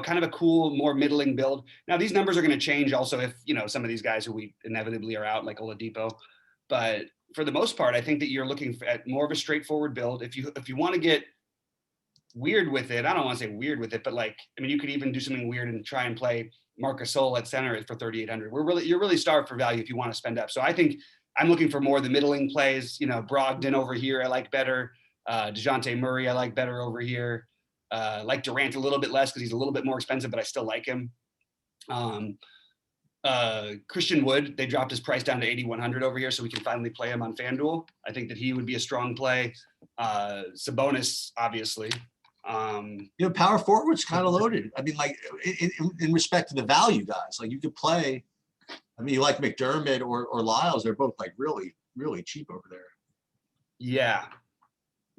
kind of a cool, more middling build. Now these numbers are going to change also if, some of these guys who we inevitably are out, like Oladipo. But for the most part, I think that you're looking at more of a straightforward build. If you want to get weird with it, I don't want to say weird with it, but you could even do something weird and try and play Marc Gasol at center for 3,800. You're really starved for value if you want to spend up. So I think I'm looking for more of the middling plays. Brogdon over here, I like better. DeJounte Murray, I like better over here. Like Durant a little bit less because he's a little bit more expensive, but I still like him. Christian Wood, they dropped his price down to 8,100 over here, so we can finally play him on FanDuel. I think that he would be a strong play. Sabonis, obviously. Power forward's kind of loaded. I mean, like in respect to the value guys, like you could play. I mean, you like McDermott or Lyles, they're both like really, really cheap over there. Yeah.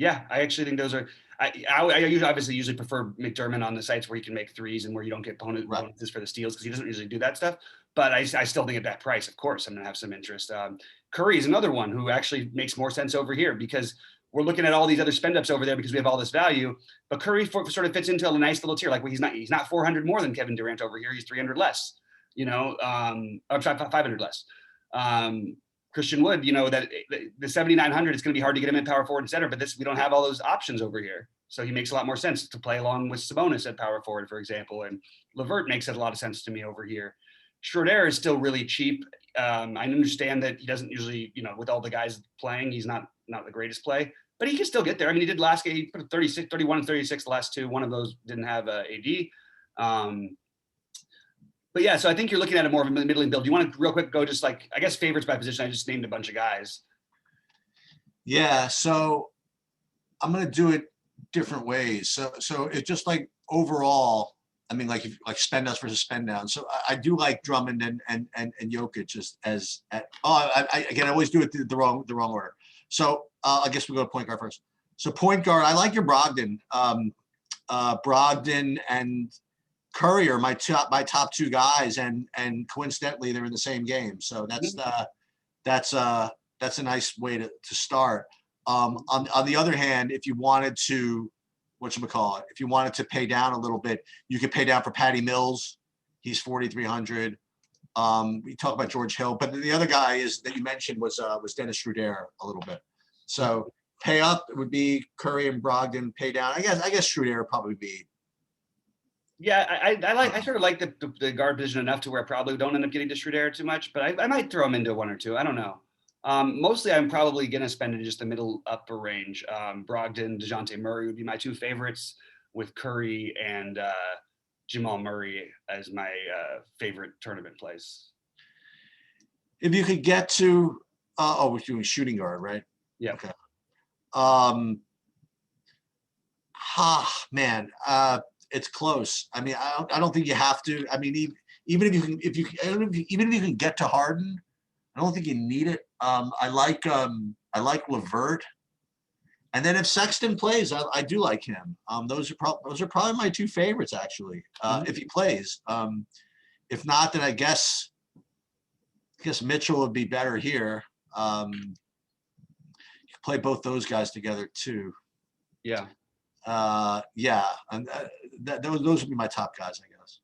I actually think those are. I usually prefer McDermott on the sites where you can make threes and where you don't get bonuses for the steals because he doesn't usually do that stuff. But I still think at that price, of course, I'm going to have some interest. Curry is another one who actually makes more sense over here because we're looking at all these other spend ups over there because we have all this value. But Curry sort of fits into a nice little tier. Like he's not 400 more than Kevin Durant over here. He's 300 less. I'm sorry, 500 less. Christian Wood, that the 7,900, it's going to be hard to get him in power forward and center, but we don't have all those options over here. So he makes a lot more sense to play along with Sabonis at power forward, for example. And LeVert makes a lot of sense to me over here. Schroeder is still really cheap. I understand that he doesn't usually, with all the guys playing, he's not the greatest play, but he can still get there. I mean, he did last game, he put 36, 31 and 36 the last two. One of those didn't have AD. But yeah, so I think you're looking at a more of a middling build. Do you want to real quick go just like, I guess, favorites by position? I just named a bunch of guys. Yeah, so I'm going to do it different ways. So it's just like overall, I mean, like spend us versus spend down. So I do like Drummond and Jokic I always do it the wrong order. So I guess we go to point guard first. So point guard, I like your Brogdon. Brogdon and Curry are my top two guys, and coincidentally they're in the same game. So that's a nice way to start. On the other hand, if you wanted to, if you wanted to pay down a little bit, you could pay down for Patty Mills. He's 4,300. We talk about George Hill, but the other guy that you mentioned was Dennis Schroeder a little bit. So pay up would be Curry and Brogdon. Pay down, I guess Schroeder would probably be. Yeah, I sort of like the guard position enough to where I probably don't end up getting to Schroeder too much, but I might throw him into one or two. I don't know. Mostly I'm probably going to spend in just the middle upper range. Brogdon, DeJounte Murray would be my two favorites, with Curry and Jamal Murray as my favorite tournament plays. If you could get to, we're doing shooting guard, right? Yeah. Okay. It's close. I mean, I don't think you have to. I mean, even if you can get to Harden, I don't think you need it. I like LeVert, and then if Sexton plays, I do like him. Those are probably my two favorites actually. If he plays, if not, then I guess Mitchell would be better here. You could play both those guys together too. Yeah. And those would be my top guys, I guess.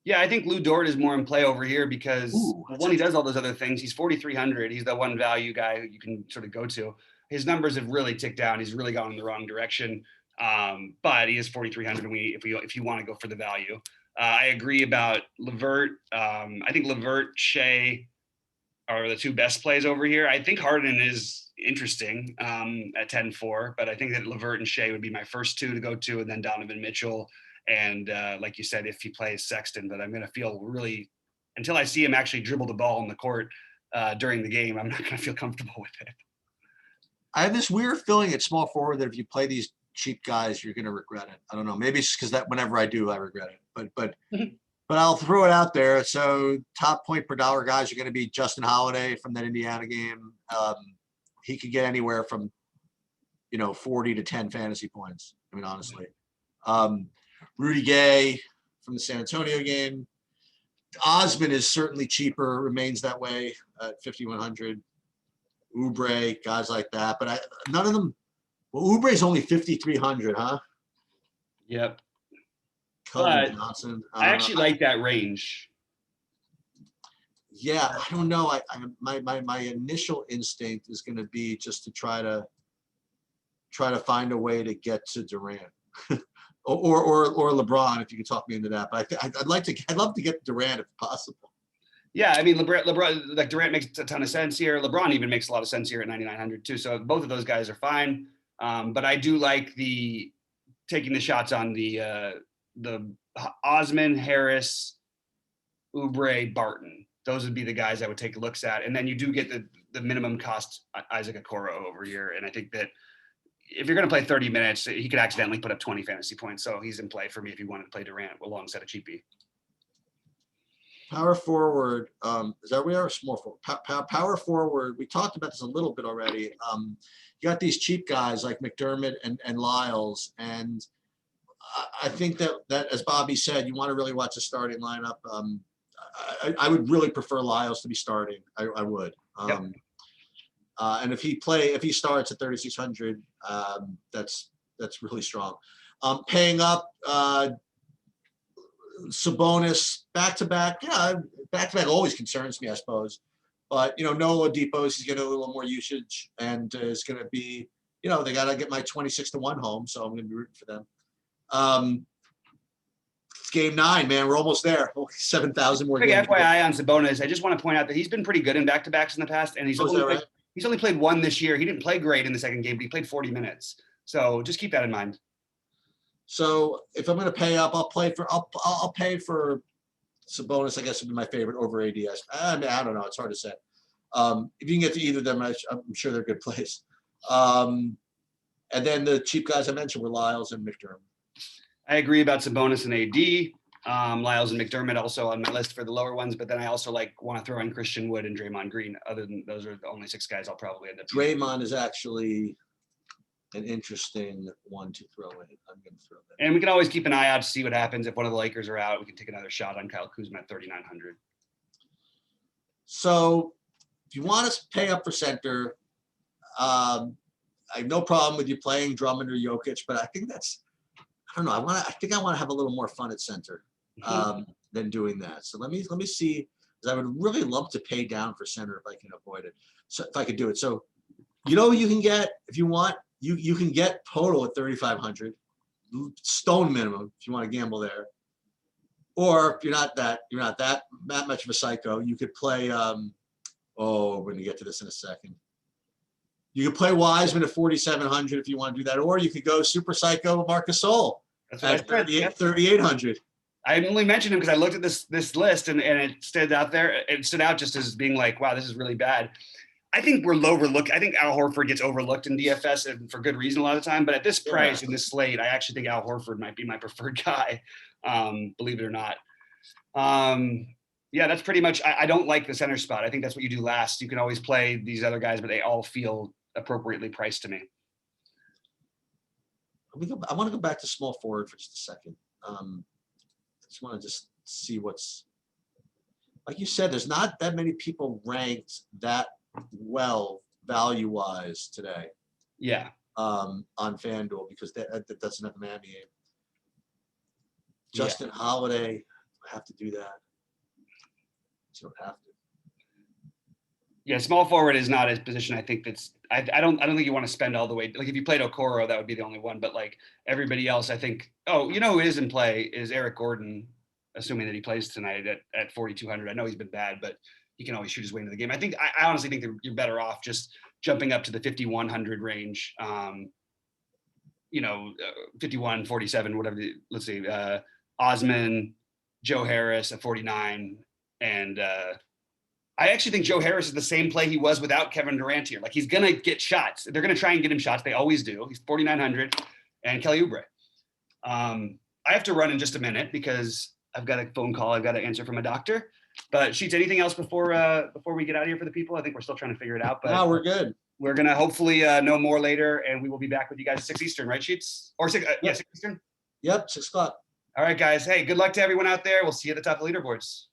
Yeah, I think Lou Dort is more in play over here because he does all those other things. He's 4,300. He's the one value guy you can sort of go to. His numbers have really ticked down. He's really gone in the wrong direction. But he is 4,300. And if you want to go for the value, I agree about LeVert. I think LeVert, Shea are the two best plays over here. I think Harden is interesting at 10-4, but I think that LeVert and Shea would be my first two to go to, and then Donovan Mitchell. And like you said, if he plays Sexton, but I'm going to feel really, until I see him actually dribble the ball in the court during the game, I'm not going to feel comfortable with it. I have this weird feeling at small forward that if you play these cheap guys, you're going to regret it. I don't know. Maybe it's because that whenever I do, I regret it. But I'll throw it out there. So top point per dollar guys are going to be Justin Holiday from that Indiana game. He could get anywhere from 40 to 10 fantasy points. I mean, honestly. Rudy Gay from the San Antonio game. Osman is certainly cheaper, remains that way at 5,100. Oubre, guys like that, but none of them. Well, Oubre's only 5,300, huh? Yep. Colin Sexton. I actually like that range. Yeah, I don't know. My initial instinct is going to be just to try to find a way to get to Durant. or LeBron, if you could talk me into that. But I'd love to get Durant if possible. Yeah, I mean, LeBron, like Durant makes a ton of sense here. LeBron even makes a lot of sense here at 9,900 too. So both of those guys are fine. But I do like the taking the shots on the Osman, Harris, Oubre, Barton. Those would be the guys I would take looks at. And then you do get the minimum cost Isaac Okoro over here. And I think that if you're going to play 30 minutes, he could accidentally put up 20 fantasy points. So he's in play for me if you wanted to play Durant alongside a cheapie. Power forward, is that we are small forward? Power forward, we talked about this a little bit already. You got these cheap guys like McDermott and Lyles, and I think that as Bobby said, you want to really watch the starting lineup. I would really prefer Lyles to be starting. I would. Yep. And if he starts at 3,600, that's really strong. Paying up. Sabonis back-to-back, back-to-back always concerns me, I suppose. But, no Oladipo's, he's getting a little more usage and is going to be, they got to get my 26-1 home, so I'm going to be rooting for them. It's game 9, man. We're almost there. 7,000 more Big games. FYI on Sabonis, I just want to point out that he's been pretty good in back-to-backs in the past, and he's only played one this year. He didn't play great in the second game, but he played 40 minutes. So just keep that in mind. So if I'm going to pay up, I'll pay for Sabonis. I guess would be my favorite over ADS. I mean, I don't know. It's hard to say. If you can get to either of them, I'm sure they're good plays. And then the cheap guys I mentioned were Lyles and McDermott. I agree about Sabonis and AD. Lyles and McDermott also on my list for the lower ones, but then I also want to throw in Christian Wood and Draymond Green. Other than those are the only 6 guys I'll probably end up using. Draymond is actually an interesting one to throw in. I'm going to throw that. And we can always keep an eye out to see what happens. If one of the Lakers are out, we can take another shot on Kyle Kuzma at 3,900. So if you want to pay up for center, I have no problem with you playing Drummond or Jokic, but I think I don't know. I think I want to have a little more fun at center than doing that. So let me see, because I would really love to pay down for center if I can avoid it. So if I could do it. So you can get, if you want, you can get total at 3,500, stone minimum if you want to gamble there. Or if you're not that much of a psycho, you could play. We're going to get to this in a second. You could play Wiseman at 4,700 if you want to do that, or you could go super psycho Marc Gasol at 3,800. I only mentioned him because I looked at this list and it stood out there. It stood out just as being like, wow, this is really bad. I think we're overlooked. I think Al Horford gets overlooked in DFS and for good reason a lot of the time. But at this price in this slate, I actually think Al Horford might be my preferred guy, believe it or not. Yeah, that's pretty much. I don't like the center spot. I think that's what you do last. You can always play these other guys, but they all feel appropriately priced to me. I want to go back to small forward for just a second. I just want to see what's, like you said, there's not that many people ranked that well value-wise today. Yeah. On FanDuel, because that doesn't have a Miami game. Justin Holiday, I have to do that. You don't have to. Yeah, small forward is not a position I think that's. I don't think you want to spend all the way. Like if you played Okoro, that would be the only one. But like everybody else, I think. Oh, who is in play is Eric Gordon, assuming that he plays tonight at 4,200. I know he's been bad, but he can always shoot his way into the game. I honestly think that you're better off just jumping up to the 5,100 range. 51, 47, whatever. Let's see, Osman, Joe Harris at 49, and I actually think Joe Harris is the same play he was without Kevin Durant here. Like he's gonna get shots. They're gonna try and get him shots. They always do. He's 4,900, and Kelly Oubre. I have to run in just a minute because I've got a phone call I've got to answer from a doctor. But Sheets, anything else before we get out of here for the people? I think we're still trying to figure it out. But no, we're good. We're gonna hopefully know more later, and we will be back with you guys at 6 Eastern, right, Sheets? Or 6? Yeah, 6 Eastern. Yep, 6 o'clock. All right, guys. Hey, good luck to everyone out there. We'll see you at the top of the leaderboards.